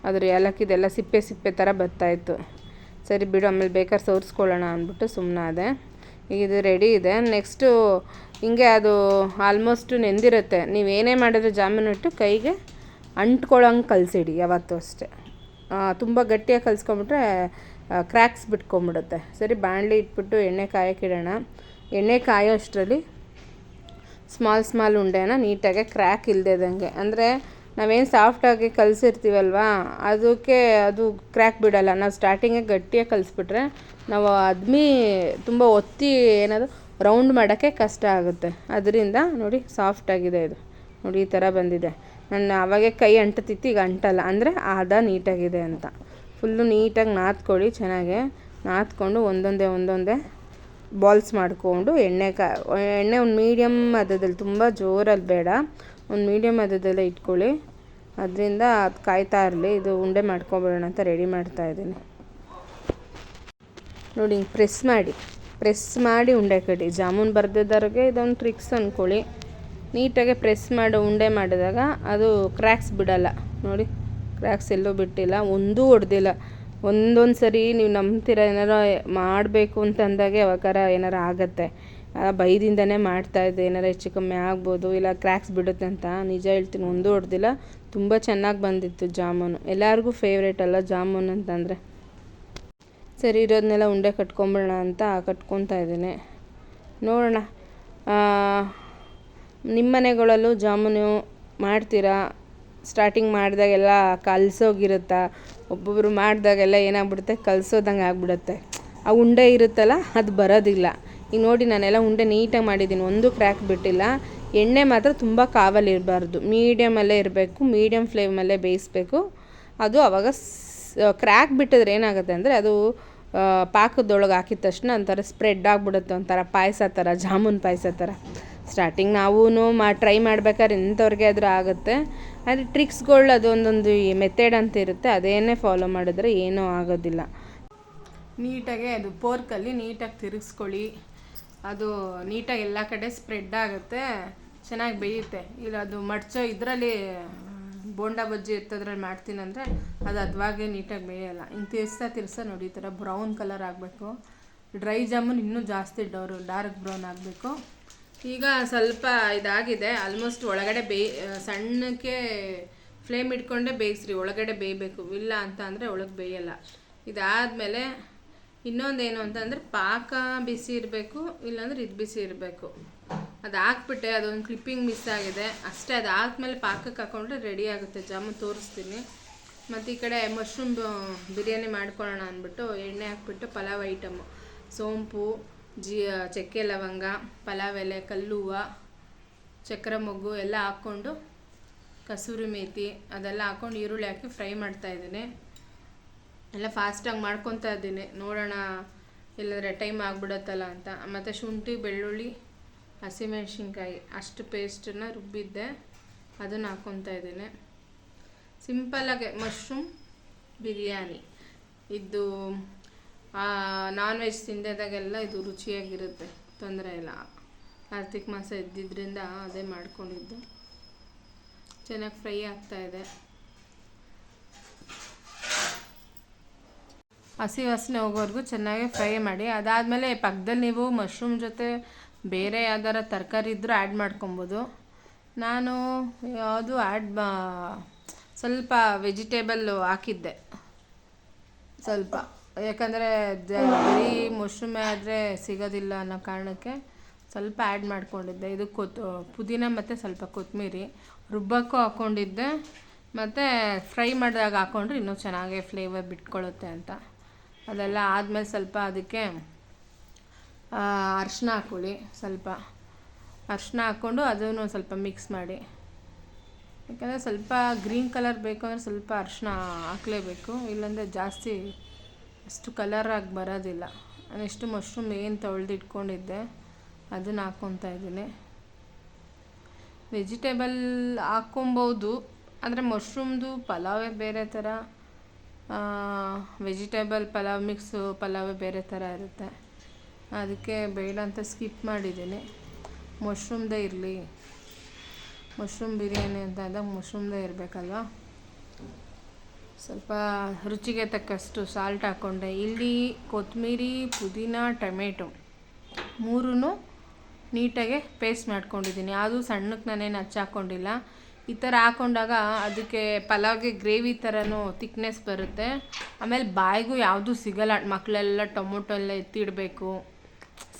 ಅದ್ರ ಏಲಕ್ಕಿದೆಲ್ಲ ಸಿಪ್ಪೆ ಥರ ಬರ್ತಾಯಿತ್ತು. ಸರಿ ಬಿಡು, ಆಮೇಲೆ ಬೇಕಾದ್ರೆ ಸೋರಿಸ್ಕೊಳ್ಳೋಣ ಅಂದ್ಬಿಟ್ಟು ಸುಮ್ಮನಾದೆ. ಈಗ ಇದು ರೆಡಿ ಇದೆ. ನೆಕ್ಸ್ಟು ಹಿಂಗೆ ಅದು ಆಲ್ಮೋಸ್ಟು ನೆಂದಿರುತ್ತೆ. ನೀವೇನೇ ಮಾಡಿದ್ರೆ ಜಾಮೂನು ಇಟ್ಟು ಕೈಗೆ ಅಂಟ್ಕೊಳ್ಳೋಂಗೆ ಕಲಸಿಡಿ ಯಾವತ್ತೂ ಅಷ್ಟೇ. ತುಂಬ ಗಟ್ಟಿಯಾಗಿ ಕಲಿಸ್ಕೊಂಬಿಟ್ರೆ ಕ್ರ್ಯಾಕ್ಸ್ ಬಿಟ್ಕೊಂಬಿಡುತ್ತೆ. ಸರಿ, ಬಾಣಲಿ ಇಟ್ಬಿಟ್ಟು ಎಣ್ಣೆ ಕಾಯೋಕ್ಕಿಡೋಣ. ಎಣ್ಣೆ ಕಾಯೋ ಅಷ್ಟರಲ್ಲಿ ಸ್ಮಾಲ್ ಉಂಡೆನ ನೀಟಾಗಿ ಕ್ರ್ಯಾಕ್ ಇಲ್ಲದಂಗೆ, ಅಂದರೆ ನಾವೇನು ಸಾಫ್ಟಾಗಿ ಕಲಸಿರ್ತೀವಲ್ವ ಅದಕ್ಕೆ ಅದು ಕ್ರ್ಯಾಕ್ ಬಿಡೋಲ್ಲ. ನಾವು ಸ್ಟಾರ್ಟಿಂಗಿಗೆ ಗಟ್ಟಿಯಾಗಿ ಕಲಿಸ್ಬಿಟ್ರೆ ನಾವು ತುಂಬ ಒತ್ತಿ ಏನದು ರೌಂಡ್ ಮಾಡೋಕ್ಕೆ ಕಷ್ಟ ಆಗುತ್ತೆ. ಅದರಿಂದ ನೋಡಿ ಸಾಫ್ಟಾಗಿದೆ ಇದು, ನೋಡಿ ಈ ಥರ ಬಂದಿದೆ. ನಾನು ಆವಾಗೆ ಕೈ ಅಂಟುತ್ತಿತ್ತು, ಈಗ ಅಂಟಲ್ಲ, ಅಂದರೆ ನೀಟಾಗಿದೆ ಅಂತ. ಫುಲ್ಲು ನೀಟಾಗಿ ನಾದ್ಕೊಳ್ಳಿ. ಚೆನ್ನಾಗೆ ನಾದ್ಕೊಂಡು ಒಂದೊಂದೇ ಬಾಲ್ಸ್ ಮಾಡಿಕೊಂಡು ಎಣ್ಣೆ ಒಂದು ಮೀಡಿಯಮ್ ಹದದಲ್ಲಿ, ತುಂಬ ಜೋರಲ್ಲಿ ಬೇಡ, ಒಂದು ಮೀಡಿಯಮ್ ಹದದಲ್ಲೇ ಇಟ್ಕೊಳ್ಳಿ. ಅದರಿಂದ ಅದು ಕಾಯ್ತಾ ಇರಲಿ. ಇದು ಉಂಡೆ ಮಾಡ್ಕೊಬಿಡೋಣ ಅಂತ ರೆಡಿ ಮಾಡ್ತಾಯಿದ್ದೀನಿ. ನೋಡಿ, ಹಿಂಗೆ ಪ್ರೆಸ್ ಮಾಡಿ ಉಂಡೆ ಕಟ್ಟಿ. ಜಾಮೂನ್ ಬರ್ದಿದ್ದವ್ರಿಗೆ ಇದೊಂದು ಟ್ರಿಕ್ಸ್ ಅಂದ್ಕೊಳ್ಳಿ. ನೀಟಾಗಿ ಪ್ರೆಸ್ ಮಾಡಿ ಉಂಡೆ ಮಾಡಿದಾಗ ಅದು ಕ್ರ್ಯಾಕ್ಸ್ ಬಿಡಲ್ಲ. ನೋಡಿ, ಕ್ರ್ಯಾಕ್ಸ್ ಎಲ್ಲೂ ಬಿಟ್ಟಿಲ್ಲ, ಒಂದೂ ಹೊಡೆದಿಲ್ಲ. ಒಂದೊಂದು ಸರಿ ನೀವು ನಂಬ್ತೀರ, ಏನಾರು ಮಾಡಬೇಕು ಅಂತಂದಾಗೆ ಯಾವಾಗಾರ ಏನಾರು ಆಗುತ್ತೆ. ಭಯದಿಂದನೇ ಮಾಡ್ತಾಯಿದ್ದೆ, ಏನಾರು ಹೆಚ್ಚು ಕಮ್ಮಿ ಆಗ್ಬೋದು, ಇಲ್ಲ ಕ್ರ್ಯಾಕ್ಸ್ ಬಿಡುತ್ತೆ ಅಂತ. ನಿಜ ಹೇಳ್ತೀನಿ, ಒಂದೂ ಹೊಡೆದಿಲ್ಲ. ತುಂಬ ಚೆನ್ನಾಗಿ ಬಂದಿತ್ತು ಜಾಮೂನು. ಎಲ್ಲರಿಗೂ ಫೇವ್ರೇಟ್ ಅಲ್ಲ ಜಾಮೂನ್ ಅಂತಂದರೆ. ಸರಿ, ಇರೋದನ್ನೆಲ್ಲ ಉಂಡೆ ಕಟ್ಕೊಂಬಿಡೋಣ ಅಂತ ಕಟ್ಕೊತಾ ಇದ್ದೀನಿ. ನೋಡೋಣ, ನಿಮ್ಮ ಮನೆಗಳಲ್ಲೂ ಜಾಮೂನು ಮಾಡ್ತೀರಾ? ಸ್ಟಾರ್ಟಿಂಗ್ ಮಾಡಿದಾಗೆಲ್ಲ ಕಲಸೋಗಿರುತ್ತಾ? ಒಬ್ಬೊಬ್ಬರು ಮಾಡಿದಾಗೆಲ್ಲ ಏನಾಗ್ಬಿಡುತ್ತೆ, ಕಲಸೋದಂಗೆ ಆಗ್ಬಿಡುತ್ತೆ. ಆ ಉಂಡೆ ಇರುತ್ತಲ್ಲ ಅದು ಬರೋದಿಲ್ಲ. ಈಗ ನೋಡಿ, ನಾನೆಲ್ಲ ಉಂಡೆ ನೀಟಾಗಿ ಮಾಡಿದ್ದೀನಿ, ಒಂದೂ ಕ್ರ್ಯಾಕ್ ಬಿಟ್ಟಿಲ್ಲ. ಎಣ್ಣೆ ಮಾತ್ರ ತುಂಬ ಕಾವಲಿರಬಾರ್ದು, ಮೀಡಿಯಮಲ್ಲೇ ಇರಬೇಕು, ಮೀಡಿಯಮ್ ಫ್ಲೇಮಲ್ಲೇ ಬೇಯಿಸ್ಬೇಕು. ಅದು ಆವಾಗ ಕ್ರ್ಯಾಕ್ ಬಿಟ್ಟಿದ್ರೆ ಏನಾಗುತ್ತೆ ಅಂದರೆ ಅದು ಪಾಕದೊಳಗೆ ಹಾಕಿದ ತಕ್ಷಣ ಒಂಥರ ಸ್ಪ್ರೆಡ್ ಆಗಿಬಿಡುತ್ತೆ, ಒಂಥರ ಪಾಯಸ ಥರ, ಜಾಮೂನ್ ಪಾಯಸ ಥರ. ಸ್ಟಾರ್ಟಿಂಗ್ ನಾವೂ ಟ್ರೈ ಮಾಡ್ಬೇಕಾದ್ರೆ ಇಂಥವ್ರಿಗೆ ಆದರೂ ಆಗುತ್ತೆ. ಆದರೆ ಟ್ರಿಕ್ಸ್ಗಳು ಅದೊಂದೊಂದು ಮೆಥಡ್ ಅಂತ ಇರುತ್ತೆ, ಅದೇನೇ ಫಾಲೋ ಮಾಡಿದ್ರೆ ಏನೂ ಆಗೋದಿಲ್ಲ. ನೀಟಾಗಿ ಅದು ಪೋರ್ಕಲ್ಲಿ ನೀಟಾಗಿ ತಿರುಗಿಸ್ಕೊಳ್ಳಿ. ಅದು ನೀಟಾಗಿ ಎಲ್ಲ ಕಡೆ ಸ್ಪ್ರೆಡ್ ಆಗುತ್ತೆ, ಚೆನ್ನಾಗಿ ಬೇಯುತ್ತೆ. ಇಲ್ಲ ಅದು ಮಡ್ಚೋ ಇದರಲ್ಲಿ ಬೋಂಡಾ ಬಜ್ಜಿ ಇರ್ತದ್ರಲ್ಲಿ ಮಾಡ್ತೀನಂದರೆ ಅದು ಅದ್ವಾಗೆ ನೀಟಾಗಿ ಬೇಯಲ್ಲ. ಹಿಂಗೆ ತಿರ್ಸ್ತಾ ನೋಡಿ, ಈ ಥರ ಬ್ರೌನ್ ಕಲರ್ ಆಗಬೇಕು. ಡ್ರೈ ಜಾಮೂನ್ ಇನ್ನೂ ಜಾಸ್ತಿ ಡಾರ್ಕ್ ಬ್ರೌನ್ ಆಗಬೇಕು. ಈಗ ಸ್ವಲ್ಪ ಇದಾಗಿದೆ, ಆಲ್ಮೋಸ್ಟ್ ಒಳಗಡೆ ಸಣ್ಣಕ್ಕೆ ಫ್ಲೇಮ್ ಇಟ್ಕೊಂಡೇ ಬೇಯಿಸ್ರಿ, ಒಳಗಡೆ ಬೇಯಬೇಕು. ಇಲ್ಲ ಅಂತ ಅಂದರೆ ಒಳಗೆ ಬೇಯಲ್ಲ. ಇದಾದಮೇಲೆ ಇನ್ನೊಂದೇನು ಅಂತಂದರೆ ಪಾಕ ಬಿಸಿ ಇರಬೇಕು, ಇಲ್ಲಾಂದ್ರೆ ಇದು ಬಿಸಿ ಇರಬೇಕು. ಅದು ಹಾಕ್ಬಿಟ್ಟೆ, ಅದೊಂದು ಕ್ಲಿಪ್ಪಿಂಗ್ ಮಿಸ್ ಆಗಿದೆ ಅಷ್ಟೇ. ಅದು ಹಾಕ್ಮೇಲೆ ಪಾಕಕ್ಕೆ ಹಾಕ್ಕೊಂಡ್ರೆ ರೆಡಿ ಆಗುತ್ತೆ ಜಾಮೂನ್. ತೋರಿಸ್ತೀನಿ. ಮತ್ತು ಈ ಕಡೆ ಮಶ್ರೂಮ್ ಬಿರಿಯಾನಿ ಮಾಡ್ಕೊಳ್ಳೋಣ ಅಂದ್ಬಿಟ್ಟು ಎಣ್ಣೆ ಹಾಕ್ಬಿಟ್ಟು ಪಲಾವ್ ಐಟಮು, ಸೋಂಪು, ಚಕ್ಕೆ ಲವಂಗ, ಪಲಾವ್ ಎಲೆ, ಕಲ್ಲುವ, ಚಕ್ರ ಮೊಗ್ಗು ಎಲ್ಲ ಹಾಕ್ಕೊಂಡು, ಕಸೂರಿ ಮೇಥಿ ಅದೆಲ್ಲ ಹಾಕ್ಕೊಂಡು ಈರುಳ್ಳಿ ಹಾಕಿ ಫ್ರೈ ಮಾಡ್ತಾಯಿದ್ದೀನಿ. ಎಲ್ಲ ಫಾಸ್ಟಾಗಿ ಮಾಡ್ಕೊತಾ ಇದ್ದೀನಿ, ನೋಡೋಣ ಇಲ್ಲಂದರೆ ಟೈಮ್ ಆಗಿಬಿಡುತ್ತಲ್ಲ ಅಂತ. ಮತ್ತು ಶುಂಠಿ, ಬೆಳ್ಳುಳ್ಳಿ, ಹಸಿಮೆಣ್ಸಿನ್ಕಾಯಿ ಅಷ್ಟು ಪೇಸ್ಟನ್ನು ರುಬ್ಬಿದ್ದೆ, ಅದನ್ನು ಹಾಕ್ಕೊತಾ ಇದ್ದೀನಿ. ಸಿಂಪಲ್ಲಾಗೆ ಮಶ್ರೂಮ್ ಬಿರಿಯಾನಿ. ಇದು ನಾನ್ ವೆಜ್ ತಿಂದಿದ್ದಾಗೆಲ್ಲ ಇದು ರುಚಿಯಾಗಿರುತ್ತೆ, ತೊಂದರೆ ಇಲ್ಲ. ಕಾರ್ತಿಕ್ ಮಾಸ ಇದ್ದಿದ್ದರಿಂದ ಅದೇ ಮಾಡ್ಕೊಂಡಿದ್ದು. ಚೆನ್ನಾಗಿ ಫ್ರೈ ಆಗ್ತಾಯಿದೆ. ಹಸಿ ವಾಸನೆ ಹೋಗೋವರೆಗೂ ಚೆನ್ನಾಗಿ ಫ್ರೈ ಮಾಡಿ. ಅದಾದಮೇಲೆ ಪಕ್ಕದಲ್ಲಿ ನೀವು ಮಶ್ರೂಮ್ ಜೊತೆ ಬೇರೆ ಯಾವ್ದಾರ ತರಕಾರಿ ಇದ್ದರೂ ಆ್ಯಡ್ ಮಾಡ್ಕೊಬೋದು. ನಾನು ಯಾವುದು ಸ್ವಲ್ಪ ವೆಜಿಟೇಬಲ್ಲು ಹಾಕಿದ್ದೆ ಸ್ವಲ್ಪ, ಯಾಕಂದರೆ ಬರೀ ಮಶ್ರೂಮೇ ಆದರೆ ಸಿಗೋದಿಲ್ಲ ಅನ್ನೋ ಕಾರಣಕ್ಕೆ ಸ್ವಲ್ಪ ಆ್ಯಡ್ ಮಾಡ್ಕೊಂಡಿದ್ದೆ. ಇದು ಪುದೀನ ಮತ್ತು ಸ್ವಲ್ಪ ಕೊತ್ತಂಬರಿ ರುಬ್ಬಕ್ಕೂ ಹಾಕ್ಕೊಂಡಿದ್ದೆ. ಮತ್ತು ಫ್ರೈ ಮಾಡಿದಾಗ ಹಾಕ್ಕೊಂಡ್ರೆ ಇನ್ನೂ ಚೆನ್ನಾಗಿ ಫ್ಲೇವರ್ ಬಿಟ್ಕೊಳ್ಳುತ್ತೆ ಅಂತ. ಅದೆಲ್ಲ ಆದಮೇಲೆ ಸ್ವಲ್ಪ ಅದಕ್ಕೆ ಅರಿಶಿನ ಹಾಕ್ಕೊಳ್ಳಿ. ಸ್ವಲ್ಪ ಅರಿಶಿನ ಹಾಕ್ಕೊಂಡು ಅದನ್ನು ಸ್ವಲ್ಪ ಮಿಕ್ಸ್ ಮಾಡಿ. ಯಾಕಂದರೆ ಸ್ವಲ್ಪ ಗ್ರೀನ್ ಕಲರ್ ಬೇಕು ಅಂದರೆ ಸ್ವಲ್ಪ ಅರಿಶಿನ ಹಾಕಲೇಬೇಕು, ಇಲ್ಲಾಂದರೆ ಜಾಸ್ತಿ ಅಷ್ಟು ಕಲರಾಗಿ ಬರೋದಿಲ್ಲ. ನಾನೆಷ್ಟು ಮಶ್ರೂಮ್ ಏನು ತೊಳೆದಿಟ್ಕೊಂಡಿದ್ದೆ ಅದನ್ನು ಹಾಕ್ಕೊತಾ ಇದ್ದೀನಿ. ವೆಜಿಟೇಬಲ್ ಹಾಕ್ಕೊಬೋದು, ಅಂದರೆ ಮಶ್ರೂಮ್ದು ಪಲಾವೇ ಬೇರೆ ಥರ, ವೆಜಿಟೇಬಲ್ ಪಲಾವ್ ಮಿಕ್ಸು ಪಲಾವೇ ಬೇರೆ ಥರ ಇರುತ್ತೆ. ಅದಕ್ಕೆ ಬೇಡ ಅಂತ ಸ್ಕಿಪ್ ಮಾಡಿದ್ದೀನಿ. ಮಶ್ರೂಮ್ದೇ ಇರಲಿ, ಮಶ್ರೂಮ್ ಬಿರಿಯಾನಿ ಅಂತ ಅಂದಾಗ ಮಶ್ರೂಮ್ದೇ ಇರಬೇಕಲ್ವ. ಸ್ವಲ್ಪ ರುಚಿಗೆ ತಕ್ಕಷ್ಟು ಸಾಲ್ಟ್ ಹಾಕ್ಕೊಂಡೆ. ಇಲ್ಲಿ ಕೊತ್ತಂಬರಿ, ಪುದೀನ, ಟೊಮೆಟೊ ಮೂರೂ ನೀಟಾಗೆ ಪೇಸ್ಟ್ ಮಾಡ್ಕೊಂಡಿದ್ದೀನಿ. ಅದು ಸಣ್ಣಕ್ಕೆ ನಾನೇನು ಹಚ್ಚಾಕೊಂಡಿಲ್ಲ. ಈ ಥರ ಹಾಕೊಂಡಾಗ ಅದಕ್ಕೆ ಪಲಾವ್ಗೆ ಗ್ರೇವಿ ಥರನೂ ಥಿಕ್ನೆಸ್ ಬರುತ್ತೆ. ಆಮೇಲೆ ಬಾಯಿಗೂ ಯಾವುದೂ ಸಿಗಲ್ಲ. ಮಕ್ಕಳೆಲ್ಲ ಟೊಮೊಟೊ ಎಲ್ಲ ಎತ್ತಿಡಬೇಕು,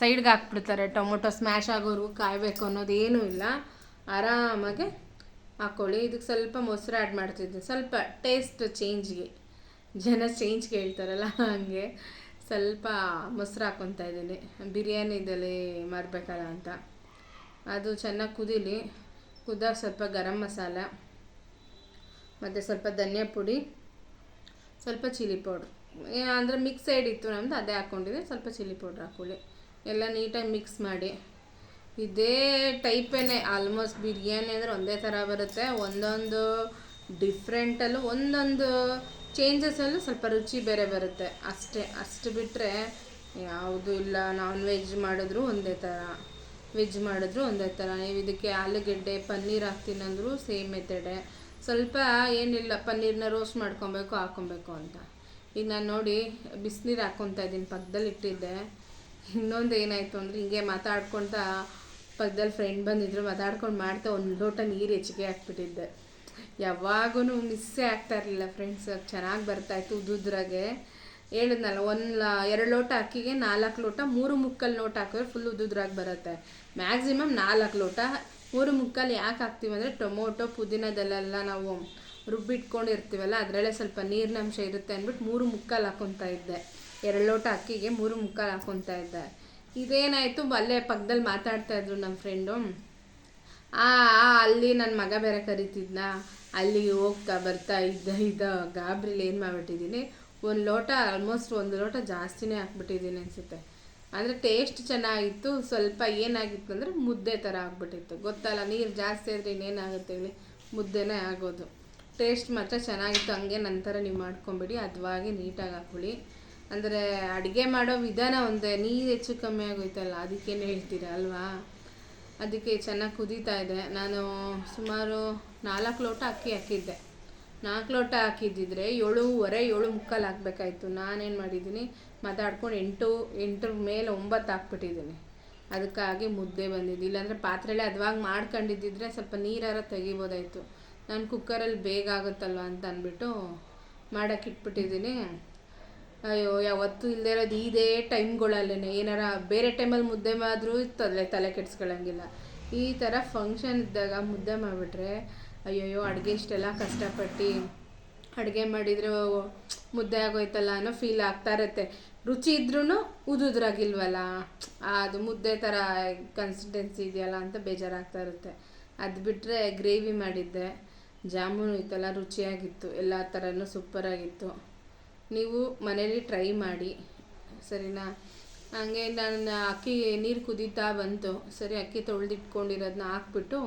ಸೈಡ್ಗೆ ಹಾಕ್ಬಿಡ್ತಾರೆ. ಟೊಮೊಟೊ ಸ್ಮ್ಯಾಶ್ ಆಗೋರು ಕಾಯಬೇಕು ಅನ್ನೋದೇನೂ ಇಲ್ಲ. ಆರಾಮಾಗೆ ಹಾಕ್ಕೊಳ್ಳಿ. ಇದಕ್ಕೆ ಸ್ವಲ್ಪ ಮೊಸರು ಆ್ಯಡ್ ಮಾಡ್ತಿದ್ದೆ, ಸ್ವಲ್ಪ ಟೇಸ್ಟ್ ಚೇಂಜ್ಗೆ. ಜನ ಚೇಂಜ್ಗೆ ಹೇಳ್ತಾರಲ್ಲ ಹಾಗೆ ಸ್ವಲ್ಪ ಮೊಸರು ಹಾಕ್ಕೊತಾ ಇದ್ದೀನಿ, ಬಿರಿಯಾನಿದಲ್ಲಿ ಮಾಡಬೇಕಲ್ಲ ಅಂತ. ಅದು ಚೆನ್ನಾಗಿ ಕುದೀಲಿ. ಕುದಾಗ ಸ್ವಲ್ಪ ಗರಂ ಮಸಾಲ ಮತ್ತು ಸ್ವಲ್ಪ ಧನಿಯಾ ಪುಡಿ, ಸ್ವಲ್ಪ ಚಿಲ್ಲಿ ಪೌಡ್ರ್, ಅಂದರೆ ಮಿಕ್ಸ್ ಸೈಡ್ ಇತ್ತು ನಮ್ಮದು, ಅದೇ ಹಾಕ್ಕೊಂಡಿದ್ದೆ. ಸ್ವಲ್ಪ ಚಿಲ್ಲಿ ಪೌಡ್ರ್ ಹಾಕ್ಕೊಳ್ಳಿ. ಎಲ್ಲ ನೀಟಾಗಿ ಮಿಕ್ಸ್ ಮಾಡಿ. ಇದೇ ಟೈಪೇನೆ ಆಲ್ಮೋಸ್ಟ್ ಬಿರಿಯಾನಿ ಅಂದರೆ ಒಂದೇ ಥರ ಬರುತ್ತೆ. ಒಂದೊಂದು ಡಿಫ್ರೆಂಟಲ್ಲೂ ಒಂದೊಂದು ಚೇಂಜಸಲ್ಲೂ ಸ್ವಲ್ಪ ರುಚಿ ಬೇರೆ ಬರುತ್ತೆ ಅಷ್ಟೇ. ಅಷ್ಟು ಬಿಟ್ಟರೆ ಯಾವುದೂ ಇಲ್ಲ. ನಾನ್ ವೆಜ್ ಮಾಡಿದ್ರು ಒಂದೇ ಥರ, ವೆಜ್ ಮಾಡಿದ್ರು ಒಂದೇ ಥರ. ನೀವು ಇದಕ್ಕೆ ಆಲೂಗೆಡ್ಡೆ ಪನ್ನೀರ್ ಹಾಕ್ತೀನಿ ಅಂದರೂ ಸೇಮ್ ಮೆಥಡೆ. ಸ್ವಲ್ಪ ಏನಿಲ್ಲ, ಪನ್ನೀರನ್ನ ರೋಸ್ಟ್ ಮಾಡ್ಕೊಬೇಕು ಹಾಕ್ಕೊಬೇಕು ಅಂತ. ಈಗ ನಾನು ನೋಡಿ ಬಿಸಿನೀರು ಹಾಕ್ಕೊತಾ ಇದ್ದೀನಿ, ಪಕ್ಕದಲ್ಲಿ ಇಟ್ಟಿದ್ದೆ. ಇನ್ನೊಂದು ಏನಾಯಿತು ಅಂದರೆ ಹಿಂಗೆ ಮಾತಾಡ್ಕೊಳ್ತಾ ಪಕ್ಕದಲ್ಲಿ ಫ್ರೆಂಡ್ ಬಂದಿದ್ರು, ಮಾತಾಡ್ಕೊಂಡು ಮಾಡ್ತಾ ಒಂದು ಲೋಟ ನೀರು ಹೆಚ್ಚಿಗೆ ಹಾಕ್ಬಿಟ್ಟಿದ್ದೆ. ಯಾವಾಗೂ ಮಿಸ್ಸೇ ಆಗ್ತಾ ಇರಲಿಲ್ಲ ಫ್ರೆಂಡ್ಸ್. ಚೆನ್ನಾಗಿ ಬರ್ತಾಯಿತ್ತು ಉದುದ್ರಾಗೆ. ಹೇಳಿದ್ನಲ್ಲ, 2 ಲೋಟ ಅಕ್ಕಿಗೆ 4 ಲೋಟ 3 ಲೋಟ ಹಾಕಿದ್ರೆ ಫುಲ್ ಉದುದ್ರಾಗಿ ಬರುತ್ತೆ. ಮ್ಯಾಕ್ಸಿಮಮ್ 4 ಲೋಟ. 3 ಯಾಕೆ ಹಾಕ್ತೀವಿ ಅಂದರೆ ಟೊಮೊಟೊ ಪುದೀನದಲ್ಲೆಲ್ಲ ನಾವು ರುಬ್ಬಿಟ್ಕೊಂಡಿರ್ತೀವಲ್ಲ, ಅದರಲ್ಲೇ ಸ್ವಲ್ಪ ನೀರಿನಂಶ ಇರುತ್ತೆ ಅಂದ್ಬಿಟ್ಟು 3 ಹಾಕ್ಕೊತಾ ಇದ್ದೆ. 2 ಲೋಟ ಅಕ್ಕಿಗೆ 3 ಹಾಕ್ಕೊತಾ ಇದ್ದೆ. ಇದೇನಾಯಿತು, ಅಲ್ಲೇ ಪಕ್ಕದಲ್ಲಿ ಮಾತಾಡ್ತಾಯಿದ್ರು ನಮ್ಮ ಫ್ರೆಂಡು. ಅಲ್ಲಿ ನನ್ನ ಮಗ ಬೇರೆ ಕರಿತಿದ್ನ, ಅಲ್ಲಿಗೆ ಹೋಗ್ತಾ ಬರ್ತಾ ಇದ್ದ ಗಾಬ್ರಿಲಿ ಏನು ಮಾಡಿಬಿಟ್ಟಿದ್ದೀನಿ, 1 ಲೋಟ ಆಲ್ಮೋಸ್ಟ್ 1 ಲೋಟ ಜಾಸ್ತಿನೇ ಹಾಕ್ಬಿಟ್ಟಿದ್ದೀನಿ ಅನಿಸುತ್ತೆ. ಅಂದರೆ ಟೇಸ್ಟ್ ಚೆನ್ನಾಗಿತ್ತು. ಸ್ವಲ್ಪ ಏನಾಗಿತ್ತು ಅಂದರೆ ಮುದ್ದೆ ಥರ ಆಗ್ಬಿಟ್ಟಿತ್ತು. ಗೊತ್ತಲ್ಲ, ನೀರು ಜಾಸ್ತಿ ಆದರೆ ಇನ್ನೇನಾಗುತ್ತೆ ಹೇಳಿ, ಮುದ್ದೆನೇ ಆಗೋದು. ಟೇಸ್ಟ್ ಮಾತ್ರ ಚೆನ್ನಾಗಿತ್ತು. ಹಂಗೆ ನಂತರ ನೀವು ಮಾಡ್ಕೊಂಬಿಡಿ, ಅದವಾಗಿ ನೀಟಾಗಿ ಹಾಕ್ಕೊಳ್ಳಿ. ಅಂದರೆ ಅಡುಗೆ ಮಾಡೋ ವಿಧಾನ ಒಂದೇ, ನೀರು ಹೆಚ್ಚು ಕಮ್ಮಿ ಆಗೋಯ್ತಲ್ಲ, ಅದಕ್ಕೇನು ಹೇಳ್ತೀರಾ ಅಲ್ವಾ. ಅದಕ್ಕೆ ಚೆನ್ನಾಗಿ ಕುದೀತಾ ಇದೆ. ನಾನು ಸುಮಾರು 4 ಲೋಟ ಅಕ್ಕಿ ಹಾಕಿದ್ದೆ. 4 ಲೋಟ ಹಾಕಿದ್ದಿದ್ರೆ 7:15 ಹಾಕಬೇಕಾಯ್ತು. ನಾನೇನು ಮಾಡಿದ್ದೀನಿ, ಮಾತಾಡ್ಕೊಂಡು 8 ಮೇಲೆ 9 ಹಾಕ್ಬಿಟ್ಟಿದ್ದೀನಿ. ಅದಕ್ಕಾಗಿ ಮುದ್ದೆ ಬಂದಿದ್ದು. ಇಲ್ಲಾಂದರೆ ಪಾತ್ರೆಯಲ್ಲೇ ಅದವಾಗಿ ಮಾಡ್ಕೊಂಡಿದ್ದಿದ್ರೆ ಸ್ವಲ್ಪ ನೀರಾರ ತೆಗಿಬೋದಾಯಿತು. ನಾನು ಕುಕ್ಕರಲ್ಲಿ ಬೇಗ ಆಗುತ್ತಲ್ವ ಅಂತ ಅಂದ್ಬಿಟ್ಟು ಮಾಡೋಕ್ಕಿಟ್ಬಿಟ್ಟಿದ್ದೀನಿ. ಅಯ್ಯೋ, ಯಾವತ್ತೂ ಇಲ್ಲದೆ ಇರೋದು ಇದೇ ಟೈಮ್ಗಳಲ್ಲೇ. ಏನಾರ ಬೇರೆ ಟೈಮಲ್ಲಿ ಮುದ್ದೆ ಮಾಡಿದ್ರೂ ತಲೆ ಕೆಡಿಸ್ಕೊಳ್ಳೋಂಗಿಲ್ಲ. ಈ ಥರ ಫಂಕ್ಷನ್ ಇದ್ದಾಗ ಮುದ್ದೆ ಮಾಡಿಬಿಟ್ರೆ ಅಯ್ಯಯ್ಯೋ, ಅಡುಗೆ ಇಷ್ಟೆಲ್ಲ ಕಷ್ಟಪಟ್ಟು ಅಡುಗೆ ಮಾಡಿದರೆ ಮುದ್ದೆ ಆಗೋಯ್ತಲ್ಲ ಅನ್ನೋ ಫೀಲ್ ಆಗ್ತಾ ಇರುತ್ತೆ. ರುಚಿ ಇದ್ರೂ ಉದುದ್ರಾಗಿಲ್ವಲ್ಲ, ಅದು ಮುದ್ದೆ ಥರ ಕನ್ಸಿಸ್ಟೆನ್ಸಿ ಇದೆಯಲ್ಲ ಅಂತ ಬೇಜಾರಾಗ್ತಾ ಇರುತ್ತೆ. ಅದು ಬಿಟ್ಟರೆ ಗ್ರೇವಿ ಮಾಡಿದ್ದೆ, ಜಾಮೂನು ಇತ್ತಲ್ಲ ರುಚಿಯಾಗಿತ್ತು, ಎಲ್ಲ ಥರನೂ ಸೂಪರಾಗಿತ್ತು. ನೀವು ಮನೇಲಿ ಟ್ರೈ ಮಾಡಿ, ಸರಿನಾ. ಹಂಗೆ ನಾನು ಅಕ್ಕಿ ನೀರು ಕುದೀತಾ ಬಂತು. ಸರಿ, ಅಕ್ಕಿ ತೊಳೆದಿಟ್ಕೊಂಡಿರೋದನ್ನ ಹಾಕ್ಬಿಟ್ಟು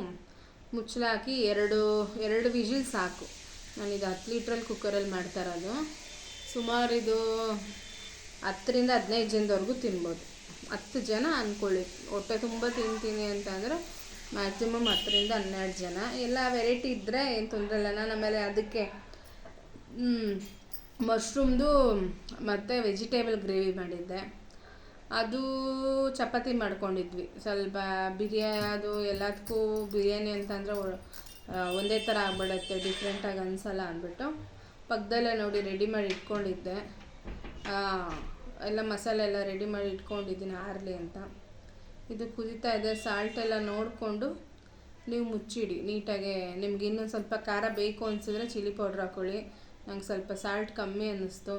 ಮುಚ್ಚಳ ಹಾಕಿ 2 ವಿಜಿಲ್ ಸಾಕು. ನಾನಿದು 10 ಲೀಟ್ರಲ್ಲಿ ಕುಕ್ಕರಲ್ಲಿ ಮಾಡ್ತಾ ಇರೋದು. ಸುಮಾರು ಇದು 10ರಿಂದ 15 ಜನದವರೆಗೂ ತಿನ್ಬೋದು. 10 ಜನ ಅಂದ್ಕೊಳ್ಳಿ. ಹೊಟ್ಟೆ ತುಂಬ ತಿಂತೀನಿ ಅಂತ ಅಂದರೆ ಮ್ಯಾಕ್ಸಿಮಮ್ 10ರಿಂದ 12 ಜನ. ಎಲ್ಲ ವೆರೈಟಿ ಇದ್ದರೆ ಏನು ತೊಂದರೆ ಇಲ್ಲ. ನಾನು ಆಮೇಲೆ ಅದಕ್ಕೆ ಮಶ್ರೂಮ್ದು ಮತ್ತು ವೆಜಿಟೇಬಲ್ ಗ್ರೇವಿ ಮಾಡಿದ್ದೆ. ಅದು ಚಪಾತಿ ಮಾಡ್ಕೊಂಡಿದ್ವಿ. ಸ್ವಲ್ಪ ಅದು ಎಲ್ಲದಕ್ಕೂ ಬಿರಿಯಾನಿ ಅಂತಂದರೆ ಒಂದೇ ಥರ ಆಗ್ಬಿಡುತ್ತೆ, ಡಿಫ್ರೆಂಟಾಗಿ ಅನಿಸಲ್ಲ ಅಂದ್ಬಿಟ್ಟು ಪಕ್ಕದಲ್ಲೇ ನೋಡಿ ರೆಡಿ ಮಾಡಿ ಇಟ್ಕೊಂಡಿದ್ದೆ. ಎಲ್ಲ ಮಸಾಲೆ ಎಲ್ಲ ರೆಡಿ ಮಾಡಿ ಇಟ್ಕೊಂಡಿದ್ದೀನಿ ಆರಲಿ ಅಂತ. ಇದು ಕುದೀತಾ ಇದೆ. ಸಾಲ್ಟ್ ಎಲ್ಲ ನೋಡಿಕೊಂಡು ನೀವು ಮುಚ್ಚಿಡಿ ನೀಟಾಗೆ. ನಿಮ್ಗೆ ಇನ್ನೊಂದು ಸ್ವಲ್ಪ ಖಾರ ಬೇಕು ಅನಿಸಿದ್ರೆ ಚಿಲ್ಲಿ ಪೌಡ್ರ್ ಹಾಕ್ಕೊಳ್ಳಿ. ನಂಗೆ ಸ್ವಲ್ಪ ಸಾಲ್ಟ್ ಕಮ್ಮಿ ಅನ್ನಿಸ್ತು.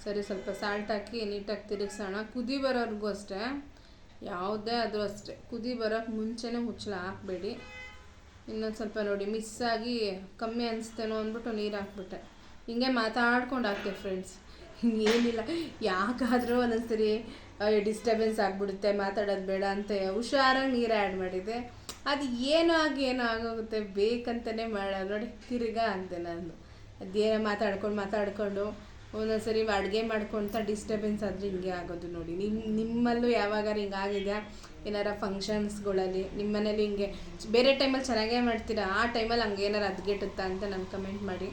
ಸರಿ, ಸ್ವಲ್ಪ ಸಾಲ್ಟ್ ಹಾಕಿ ನೀಟಾಗಿ ತಿರುಗಿಸೋಣ. ಕುದಿ ಬರೋರ್ಗೂ ಅಷ್ಟೇ, ಯಾವುದೇ ಆದರೂ ಅಷ್ಟೇ, ಕುದಿ ಬರೋಕ್ಕೆ ಮುಂಚೆನೇ ಮುಚ್ಚಳ ಹಾಕಬೇಡಿ. ಇನ್ನೊಂದು ಸ್ವಲ್ಪ ನೋಡಿ ಮಿಸ್ಸಾಗಿ ಕಮ್ಮಿ ಅನಿಸ್ತೇನೋ ಅಂದ್ಬಿಟ್ಟು ನೀರು ಹಾಕ್ಬಿಟ್ಟೆ. ಹಿಂಗೆ ಮಾತಾಡ್ಕೊಂಡು ಹಾಕ್ತೆ ಫ್ರೆಂಡ್ಸ್, ಏನಿಲ್ಲ. ಯಾಕಾದರೂ ಒಂದೊಂದ್ಸರಿ ಡಿಸ್ಟರ್ಬೆನ್ಸ್ ಆಗಿಬಿಡುತ್ತೆ, ಮಾತಾಡೋದು ಬೇಡ ಅಂತ ಹುಷಾರಾಗಿ ನೀರು ಆ್ಯಡ್ ಮಾಡಿದ್ದೆ. ಅದು ಏನೋ ಆಗೋಗುತ್ತೆ, ಬೇಕಂತಲೇ ಮಾಡೋದು ನೋಡಿ. ತಿರ್ಗಾ ಅಂದೆ ನಾನು, ಅದೇನೋ ಮಾತಾಡ್ಕೊಂಡು ಒಂದೊಂದ್ಸರಿ ಅಡುಗೆ ಮಾಡ್ಕೊಳ್ತಾ ಡಿಸ್ಟರ್ಬೆನ್ಸ್ ಆದರೆ ಹಿಂಗೆ ಆಗೋದು ನೋಡಿ. ನಿಮ್ಮಲ್ಲೂ ಯಾವಾಗಾರು ಹಿಂಗೆ ಆಗಿದೆಯಾ? ಏನಾರ ಫಂಕ್ಷನ್ಸ್ಗಳಲ್ಲಿ ನಿಮ್ಮ ಮನೇಲಿ ಹಿಂಗೆ ಬೇರೆ ಟೈಮಲ್ಲಿ ಚೆನ್ನಾಗೇ ಮಾಡ್ತೀರಾ, ಆ ಟೈಮಲ್ಲಿ ಹಂಗೆ ಏನಾರು ಅದ್ಗೆಟ್ಟುತ್ತಾ ಅಂತ ನಂಗೆ ಕಮೆಂಟ್ ಮಾಡಿ.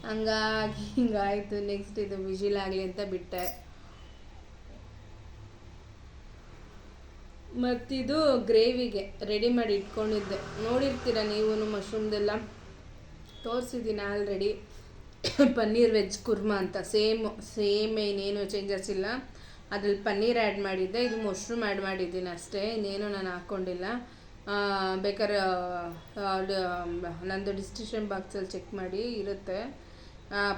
ಹಂಗಾಗಿ ಹಿಂಗಾಯಿತು. ನೆಕ್ಸ್ಟ್ ಇದು ವಿಜಿಲ್ ಆಗಲಿ ಅಂತ ಬಿಟ್ಟೆ. ಮತ್ತಿದು ಗ್ರೇವಿಗೆ ರೆಡಿ ಮಾಡಿ ಇಟ್ಕೊಂಡಿದ್ದೆ, ನೋಡಿರ್ತೀರ ನೀವು ಮಶ್ರೂಮ್ದೆಲ್ಲ ತೋರಿಸಿದ್ದೀನಿ ಆಲ್ರೆಡಿ. ಪನ್ನೀರ್ ವೆಜ್ ಕುರ್ಮಾ ಅಂತ ಸೇಮ್ ಏನೇನು ಚೇಂಜಸ್ ಇಲ್ಲ. ಅದ್ರಲ್ಲಿ ಪನ್ನೀರ್ ಆ್ಯಡ್ ಮಾಡಿದ್ದೆ, ಇದು ಮಶ್ರೂಮ್ ಆ್ಯಡ್ ಮಾಡಿದ್ದೀನಿ ಅಷ್ಟೇ, ಇನ್ನೇನು ನಾನು ಹಾಕ್ಕೊಂಡಿಲ್ಲ. ಬೇಕಾದ್ರೆ ನಂದು ಡಿಸ್ಕ್ರಿಪ್ಷನ್ ಬಾಕ್ಸಲ್ಲಿ ಚೆಕ್ ಮಾಡಿ ಇರುತ್ತೆ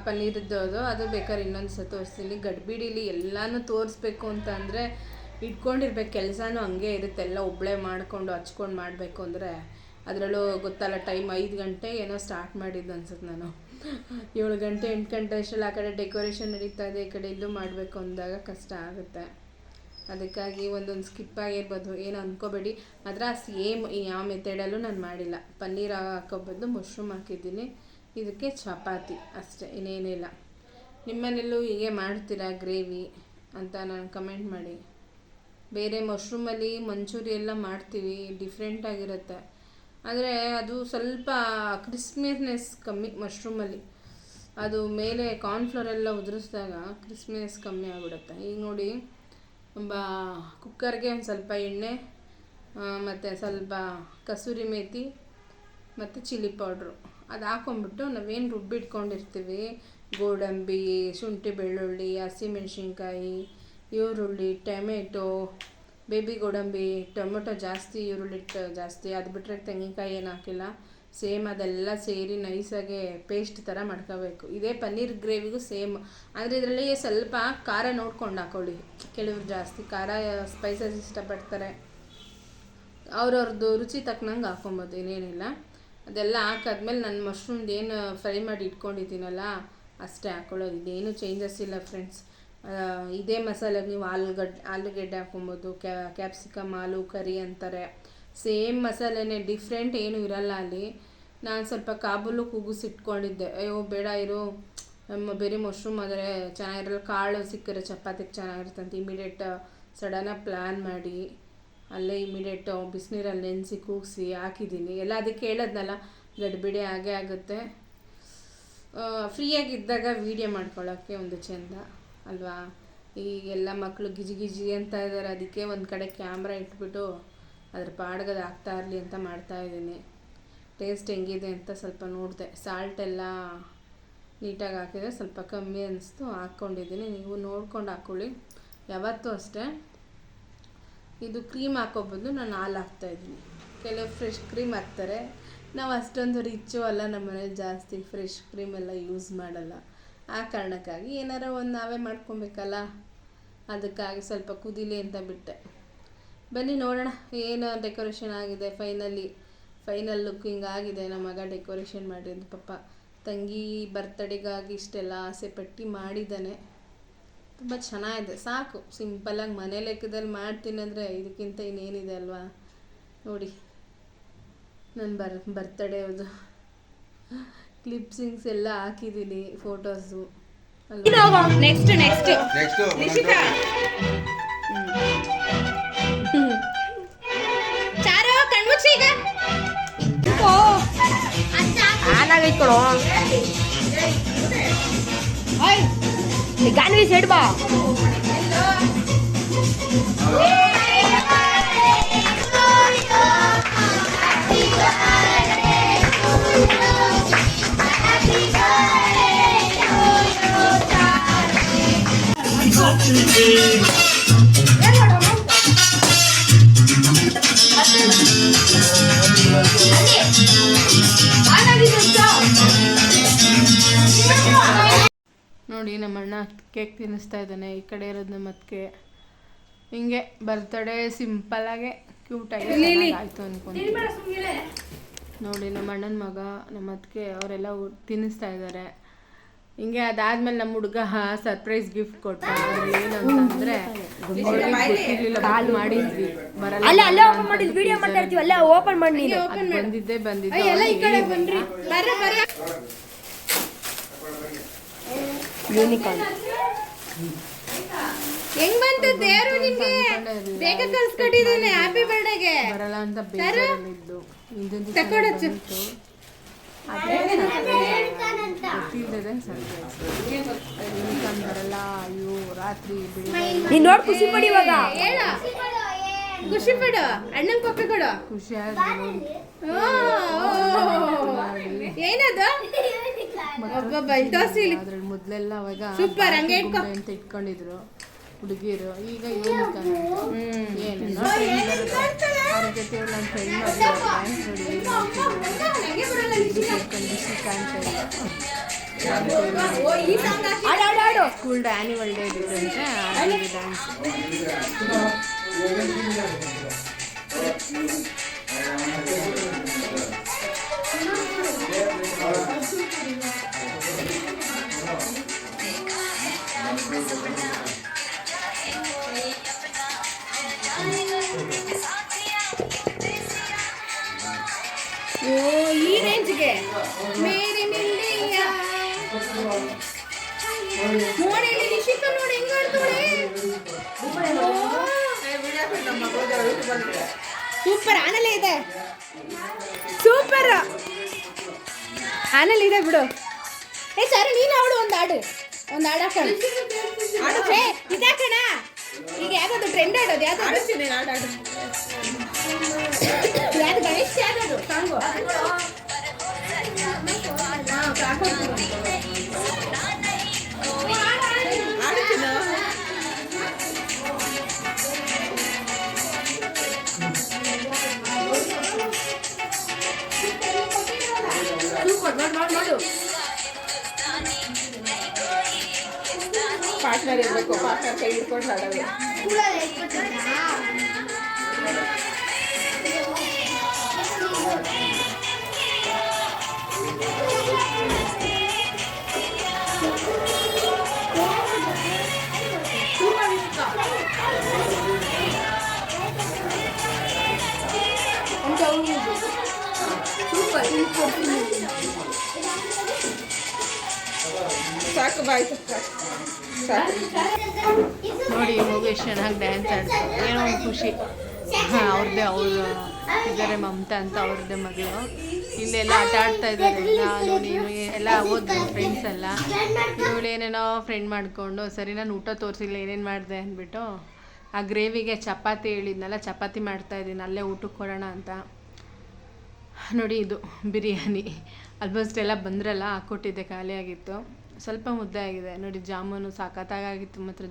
ಪನ್ನೀರದ್ದು ಅದು ಬೇಕಾದ್ರೆ ಇನ್ನೊಂದು ಸಲ ತೋರಿಸ್ತೀನಿ. ಗಡ್ಬಿಡಿಲಿ ಎಲ್ಲನೂ ತೋರಿಸ್ಬೇಕು ಅಂತ ಅಂದರೆ ಇಟ್ಕೊಂಡಿರ್ಬೇಕು, ಕೆಲಸನೂ ಹಂಗೆ ಇರುತ್ತೆ. ಎಲ್ಲ ಒಬ್ಬಳೇ ಮಾಡಿಕೊಂಡು ಹಚ್ಕೊಂಡು ಮಾಡಬೇಕು ಅಂದರೆ ಅದರಲ್ಲೂ ಗೊತ್ತಲ್ಲ ಟೈಮ್ 5 ಗಂಟೆ ಏನೋ ಸ್ಟಾರ್ಟ್ ಮಾಡಿದ್ದು ಅನ್ಸುತ್ತೆ ನಾನು. 7 ಗಂಟೆ 8 ಗಂಟೆ ಅಷ್ಟರಲ್ಲಿ ಆ ಕಡೆ ಡೆಕೋರೇಷನ್ ನಡೀತಾ ಇದೆ, ಈ ಕಡೆ ಇಲ್ಲೂ ಮಾಡಬೇಕು ಅಂದಾಗ ಕಷ್ಟ ಆಗುತ್ತೆ. ಅದಕ್ಕಾಗಿ ಒಂದೊಂದು ಸ್ಕಿಪ್ ಆಗಿರ್ಬೋದು, ಏನು ಅಂದ್ಕೋಬೇಡಿ. ಆದರೆ ಸೇಮ್ ಯಾವ ಮೆಥಡಲ್ಲೂ ನಾನು ಮಾಡಿಲ್ಲ. ಪನ್ನೀರ್ ಹಾಕೋ ಬದಲು ಮಶ್ರೂಮ್ ಹಾಕಿದ್ದೀನಿ. ಇದಕ್ಕೆ ಚಪಾತಿ ಅಷ್ಟೇ, ಇನ್ನೇನಿಲ್ಲ. ನಿಮ್ಮನೆಲ್ಲೂ ಹೀಗೆ ಮಾಡ್ತೀರಾ ಗ್ರೇವಿ ಅಂತ ನಾನು ಕಮೆಂಟ್ ಮಾಡಿ. ಬೇರೆ ಮಶ್ರೂಮಲ್ಲಿ ಮಂಚೂರಿ ಎಲ್ಲ ಮಾಡ್ತೀವಿ, ಡಿಫ್ರೆಂಟಾಗಿರುತ್ತೆ. ಆದರೆ ಅದು ಸ್ವಲ್ಪ ಕ್ರಿಸ್ಪಿನೆಸ್ ಕಮ್ಮಿ ಮಶ್ರೂಮಲ್ಲಿ. ಅದು ಮೇಲೆ ಕಾರ್ನ್ಫ್ಲೋರೆಲ್ಲ ಉದುರಿಸಿದಾಗ ಕ್ರಿಸ್ಪಿನೆಸ್ ಕಮ್ಮಿ ಆಗಿಬಿಡುತ್ತೆ. ಈಗ ನೋಡಿ, ಕುಕ್ಕರ್ಗೆ ಒಂದು ಸ್ವಲ್ಪ ಎಣ್ಣೆ ಮತ್ತು ಸ್ವಲ್ಪ ಕಸೂರಿ ಮೇಥಿ ಮತ್ತು ಚಿಲ್ಲಿ ಪೌಡ್ರು ಅದು ಹಾಕೊಂಡ್ಬಿಟ್ಟು ನಾವೇನು ರುಬ್ಬಿಟ್ಕೊಂಡಿರ್ತೀವಿ, ಗೋಡಂಬಿ, ಶುಂಠಿ ಬೆಳ್ಳುಳ್ಳಿ, ಹಸಿಮೆಣ್ಸಿನ್ಕಾಯಿ, ಈರುಳ್ಳಿ, ಟೊಮೆಟೊ, ಬೇಬಿ ಗೋಡಂಬಿ, ಟೊಮೆಟೊ ಜಾಸ್ತಿ, ಈರುಳ್ಳಿ ಜಾಸ್ತಿ, ಅದು ಬಿಟ್ಟರೆ ತೆಂಗಿನಕಾಯಿ ಏನು ಹಾಕಿಲ್ಲ. ಸೇಮ್ ಅದೆಲ್ಲ ಸೇರಿ ನೈಸಾಗೆ ಪೇಸ್ಟ್ ಥರ ಮಾಡ್ಕೋಬೇಕು. ಇದೇ ಪನ್ನೀರ್ ಗ್ರೇವಿಗೂ ಸೇಮ್. ಆದರೆ ಇದರಲ್ಲಿ ಸ್ವಲ್ಪ ಖಾರ ನೋಡ್ಕೊಂಡು ಹಾಕೊಳ್ಳಿ. ಕೆಲವರು ಜಾಸ್ತಿ ಖಾರ ಸ್ಪೈಸಸ್ ಇಷ್ಟಪಡ್ತಾರೆ, ಅವ್ರವ್ರದ್ದು ರುಚಿ ತಕ್ಕನಂಗೆ ಹಾಕ್ಕೊಬೋದು, ಏನೇನಿಲ್ಲ. ಅದೆಲ್ಲ ಹಾಕಾದ್ಮೇಲೆ ನಾನು ಮಶ್ರೂಮ್ದು ಏನು ಫ್ರೈ ಮಾಡಿ ಇಟ್ಕೊಂಡಿದ್ದೀನಲ್ಲ ಅಷ್ಟೇ ಹಾಕ್ಕೊಳ್ಳೋದು. ಇದೇನು ಚೇಂಜಸ್ ಇಲ್ಲ ಫ್ರೆಂಡ್ಸ್. ಇದೇ ಮಸಾಲೆಗೆ ನೀವು ಆಲೂಗೆಡ್ಡೆ ಹಾಕ್ಕೊಬೋದು, ಕ್ಯಾಪ್ಸಿಕಮ್, ಆಲೂ ಕರಿ ಅಂತಾರೆ. ಸೇಮ್ ಮಸಾಲೆನೇ, ಡಿಫ್ರೆಂಟ್ ಏನೂ ಇರಲ್ಲ ಅಲ್ಲಿ. ನಾನು ಸ್ವಲ್ಪ ಕಾಬೂಲು ಕೂಗಿಸಿಟ್ಕೊಂಡಿದ್ದೆ, ಅಯ್ಯೋ ಬೇಡ ಇರು, ಬೇರೆ ಮಶ್ರೂಮ್ ಆದರೆ ಚೆನ್ನಾಗಿರಲ್ಲ, ಕಾಳು ಸಿಕ್ಕರೆ ಚಪಾತಿಗೆ ಚೆನ್ನಾಗಿರುತ್ತೆ ಅಂತ ಇಮಿಡಿಯೇಟ್ ಸಡನ್ನಾಗಿ ಪ್ಲ್ಯಾನ್ ಮಾಡಿ ಅಲ್ಲೇ ಇಮಿಡಿಯೇಟು ಬಿಸಿನೀರಲ್ಲಿ ನೆನೆಸಿ ಕೂಗಿಸಿ ಹಾಕಿದ್ದೀನಿ. ಎಲ್ಲ ಅದಕ್ಕೆ ಹೇಳೋದ್ನಲ್ಲ, ಗಡ್ಬಿಡಿ ಆಗೇ ಆಗುತ್ತೆ. ಫ್ರೀಯಾಗಿದ್ದಾಗ ವೀಡಿಯೋ ಮಾಡ್ಕೊಳ್ಳೋಕ್ಕೆ ಒಂದು ಚೆಂದ ಅಲ್ವಾ. ಈಗೆಲ್ಲ ಮಕ್ಕಳು ಗಿಜಿ ಅಂತ ಇದ್ದಾರೆ, ಅದಕ್ಕೆ ಒಂದು ಕಡೆ ಕ್ಯಾಮ್ರಾ ಇಟ್ಬಿಟ್ಟು ಅದ್ರ ಪಾಡ್ಗದು ಆಗ್ತಾ ಇರಲಿ ಅಂತ ಮಾಡ್ತಾಯಿದ್ದೀನಿ. ಟೇಸ್ಟ್ ಹೆಂಗಿದೆ ಅಂತ ಸ್ವಲ್ಪ ನೋಡಿದೆ, ಸಾಲ್ಟ್ ಎಲ್ಲ ನೀಟಾಗಿ ಹಾಕಿದರೆ ಸ್ವಲ್ಪ ಕಮ್ಮಿ ಅನ್ನಿಸ್ತು, ಹಾಕ್ಕೊಂಡಿದ್ದೀನಿ. ನೀವು ನೋಡ್ಕೊಂಡು ಹಾಕ್ಕೊಳ್ಳಿ. ಯಾವತ್ತೂ ಅಷ್ಟೇ ಇದು ಕ್ರೀಮ್ ಹಾಕೋಬೋದು, ನಾನು ಹಾಲು ಹಾಕ್ತಾಯಿದ್ದೀನಿ. ಕೆಲವು ಫ್ರೆಶ್ ಕ್ರೀಮ್ ಹಾಕ್ತಾರೆ, ನಾವು ಅಷ್ಟೊಂದು ರಿಚ್ಚು ಅಲ್ಲ, ನಮ್ಮ ಮನೇಲಿ ಜಾಸ್ತಿ ಫ್ರೆಶ್ ಕ್ರೀಮೆಲ್ಲ ಯೂಸ್ ಮಾಡಲ್ಲ. ಆ ಕಾರಣಕ್ಕಾಗಿ ಏನಾರ ಒಂದು ನಾವೇ ಮಾಡ್ಕೊಬೇಕಲ್ಲ, ಅದಕ್ಕಾಗಿ ಸ್ವಲ್ಪ ಕುದೀಲಿ ಅಂತ ಬಿಟ್ಟೆ. ಬನ್ನಿ ನೋಡೋಣ ಏನು ಡೆಕೋರೇಷನ್ ಆಗಿದೆ. ಫೈನಲ್ ಲುಕ್ ಹಿಂಗಾಗಿದೆ. ನಮ್ಮ ಮಗ ಡೆಕೋರೇಷನ್ ಮಾಡಿದ್ದು, ಪಾಪ ತಂಗಿ ಬರ್ತಡೆಗಾಗಿ ಇಷ್ಟೆಲ್ಲ ಆಸೆ ಪಟ್ಟು ಮಾಡಿದ್ದಾನೆ. ತುಂಬ ಚೆನ್ನಾಗಿದೆ, ಸಾಕು ಸಿಂಪಲ್ಲಾಗಿ ಮನೆ ಲೆಕ್ಕದಲ್ಲಿ ಮಾಡ್ತೀನಿ ಅಂದರೆ ಇದಕ್ಕಿಂತ ಇನ್ನೇನಿದೆ ಅಲ್ವಾ. ನೋಡಿ ನನ್ನ ಬರ್ತಡೇದು ಕ್ಲಿಪ್ಸಿಂಗ್ಸ್ ಎಲ್ಲ ಹಾಕಿದ್ದೀನಿ, ಫೋಟೋಸು ಅಲ್ವಾ. ನೆಕ್ಸ್ಟ್ ಚಾರು ಕಣ್ಮುಚ್ಚಿ ಈಗ ಆನಾಗೈತ್ಕೊಳೋ ಗಾನ್ವಿ ಸೈಡ್ ಬಾ. ನೋಡಿ ನಮ್ಮಣ್ಣ ಕೇಕ್ ತಿನ್ನಿಸ್ತಾ ಇದ್ದಾನೆ. ಈ ಕಡೆ ಇರೋದು ನಮ್ಮ ಅತ್ತಿಗೆ. ಹಿಂಗೆ ಬರ್ತಡೇ ಸಿಂಪಲ್ಲಾಗೆ ಕ್ಯೂಟಾಗಿ ಆಯಿತು ಅನ್ಕೊಂತೀನಿ. ನೋಡಿ ನಮ್ಮ ಅಣ್ಣನ ಮಗ, ನಮ್ಮ ಅತ್ತಿಗೆ ಅವರೆಲ್ಲ ತಿನ್ನಿಸ್ತಾ ಇದ್ದಾರೆ. ಹಿಂಗೆ ಅದಾದ್ಮೇಲೆ ನಮ್ಮ ಹುಡುಗ ಸರ್ಪ್ರೈಸ್ ಗಿಫ್ಟ್ ಕೊಟ್ಟ. ಏನಂತಂದ್ರೆ ಗೊತ್ತಿರಲಿಲ್ಲ, ಮಾಡಿದ್ವಿ ಬಂದಿದ್ದೆ ಯೂನಿಕಾರ್ನ್. ಹೆಂಗ್ ಬಂತು ದೇವರು ನಿಮಗೆ ಬೇಗ ಕಳ್ಸ್ಕೊಟ್ಟಿದ್ದೀನಿ. ಹ್ಯಾಪಿ ಬರ್ತ್ಡೇಗೆ ಬರಲ್ಲ ಅಂತ ಬೇಜಾರಲ್ಲಿದ್ದು ತಕೊಡಚ್ಚು ಅದೇ ಗೊತ್ತಿಲ್ಲದೆ ಸರ್ಪ್ರೈಸ್. ಯೂನಿಕಾರ್ನ್ ಬರಲ್ಲ, ಅಯ್ಯೋ ರಾತ್ರಿ ಬಿಡಿ. ನೀನು ನೋಡಿ ಖುಷಿ ಪಡಿ ಇವಾಗ. ಹೇಳ ಖುಷಿ ಪಡು, ಅಣ್ಣಂಗೆ ಪಪ್ಪಿ ಕೊಡು. ಖುಷಿ ಆಯ್ತು. ಏನದು ಅದ್ರಲ್ಲಿ ಮೊದ್ಲೆಲ್ಲ ಅವಾಗ ಸೂಪರ್ ಅಂತ ಇಟ್ಕೊಂಡಿದ್ರು ಹುಡುಗಿರು. ಈಗ ಏನು ಏನು ಅವ್ರ ಜೊತೆ ನನ್ನ ಫ್ರೆಂಡ್ ಸ್ಕೂಲ್ ಆ್ಯನಿವಲ್ ಡೇ ಇದ್ದಂತೆ ಡ್ಯಾನ್ಸ್. ಈ ರೇಂಜ್ಗೆ ಮೇರಿ ಮಿಲ್ಲಿಯ ನೋಡಿ ನಿಶಿಕ ನೋಡಿ ಹೆಂಗ್ ಆಡ್ತಾಳೆ. ಸೂಪರ್ ಆನಲ್ಲೇ ಇದೆ, ಸೂಪರ್ ಆನಲ್ಲಿ ಇದೆ ಬಿಡು. ಸರಿ ನೀನು ಅವಳು ಒಂದು ಹಾಡು ಹಾಕೋಣ. ಇದಾಕಣ ಈಗ ಯಾವ್ದು ಟ್ರೆಂಡ್ ಆಡೋದು ಯಾವ್ದು ಗಣೇಶ್ ಯಾವ್ದು ಸಾಂಗು ಮಾಡು. ಪಾರ್ಟ್ನರ್ ಇರಬೇಕು, ಪಾರ್ಟ್ನರ್ ಕೈ ಹಿಡ್ಕೊಂಡು ಆಡೋದು. ಸಾಕು ಬಾಯ್ತು ನೋಡಿ ಮಗು ಎಷ್ಟು ಚೆನ್ನಾಗಿ ಡ್ಯಾನ್ಸ್ ಆಡ್ತಾರೆ. ಏನೋ ಒಂದು ಖುಷಿ. ಅವ್ರದ್ದೇ ಅವರು ಇದ್ದಾರೆ ಮಮತಾ ಅಂತ, ಅವ್ರದ್ದೇ ಮಗಳು. ಇಲ್ಲೆಲ್ಲ ಆಟ ಆಡ್ತಾ ಇದ್ದಾರೆ. ನಾನು ನೀನು ಎಲ್ಲ ಓದ್ದು ಫ್ರೆಂಡ್ಸ್ ಎಲ್ಲ. ಇವಳು ಏನೇನೋ ಫ್ರೆಂಡ್ ಮಾಡಿಕೊಂಡು ಸರಿ ನಾನು ಊಟ ತೋರಿಸಿಲ್ಲ ಏನೇನು ಮಾಡಿದೆ ಅಂದ್ಬಿಟ್ಟು ಆ ಗ್ರೇವಿಗೆ ಚಪಾತಿ ಹೇಳಿದ್ನಲ್ಲ, ಚಪಾತಿ ಮಾಡ್ತಾಯಿದ್ದೀನಿ ಅಲ್ಲೇ ಊಟಕ್ಕೆ ಕೊಡೋಣ ಅಂತ. ನೋಡಿ ಇದು ಬಿರಿಯಾನಿ ಆಲ್ಮೋಸ್ಟ್ ಎಲ್ಲ ಬಂದ್ರಲ್ಲ ಹಾಕ್ಕೊಟ್ಟಿದ್ದೆ, ಖಾಲಿಯಾಗಿತ್ತು. ಸ್ವಲ್ಪ ಮುದ್ದೆ ಆಗಿದೆ ನೋಡಿ. ಜಾಮೂನು ಸಖತ್ತಾಗಿತ್ತು ಮಾತ್ರ.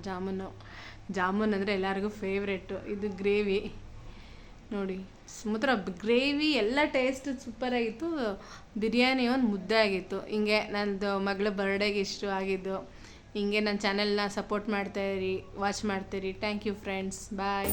ಜಾಮೂನ್ ಅಂದರೆ ಎಲ್ಲರಿಗೂ ಫೇವ್ರೆಟ್ಟು. ಇದು ಗ್ರೇವಿ ನೋಡಿ ಮಾತ್ರ ಗ್ರೇವಿ ಎಲ್ಲ ಟೇಸ್ಟ್ ಸೂಪರಾಗಿತ್ತು. ಬಿರಿಯಾನಿ ಒಂದು ಮುದ್ದೆ ಆಗಿತ್ತು. ಹಿಂಗೆ ನನ್ನದು ಮಗಳ ಬರ್ಡೇಗೆ ಇಷ್ಟು ಆಗಿದ್ದು. ಹಿಂಗೆ ನನ್ನ ಚಾನೆಲ್ನ ಸಪೋರ್ಟ್ ಮಾಡ್ತಾಯಿರಿ, ವಾಚ್ ಮಾಡ್ತೀರಿ. Thank you friends, bye.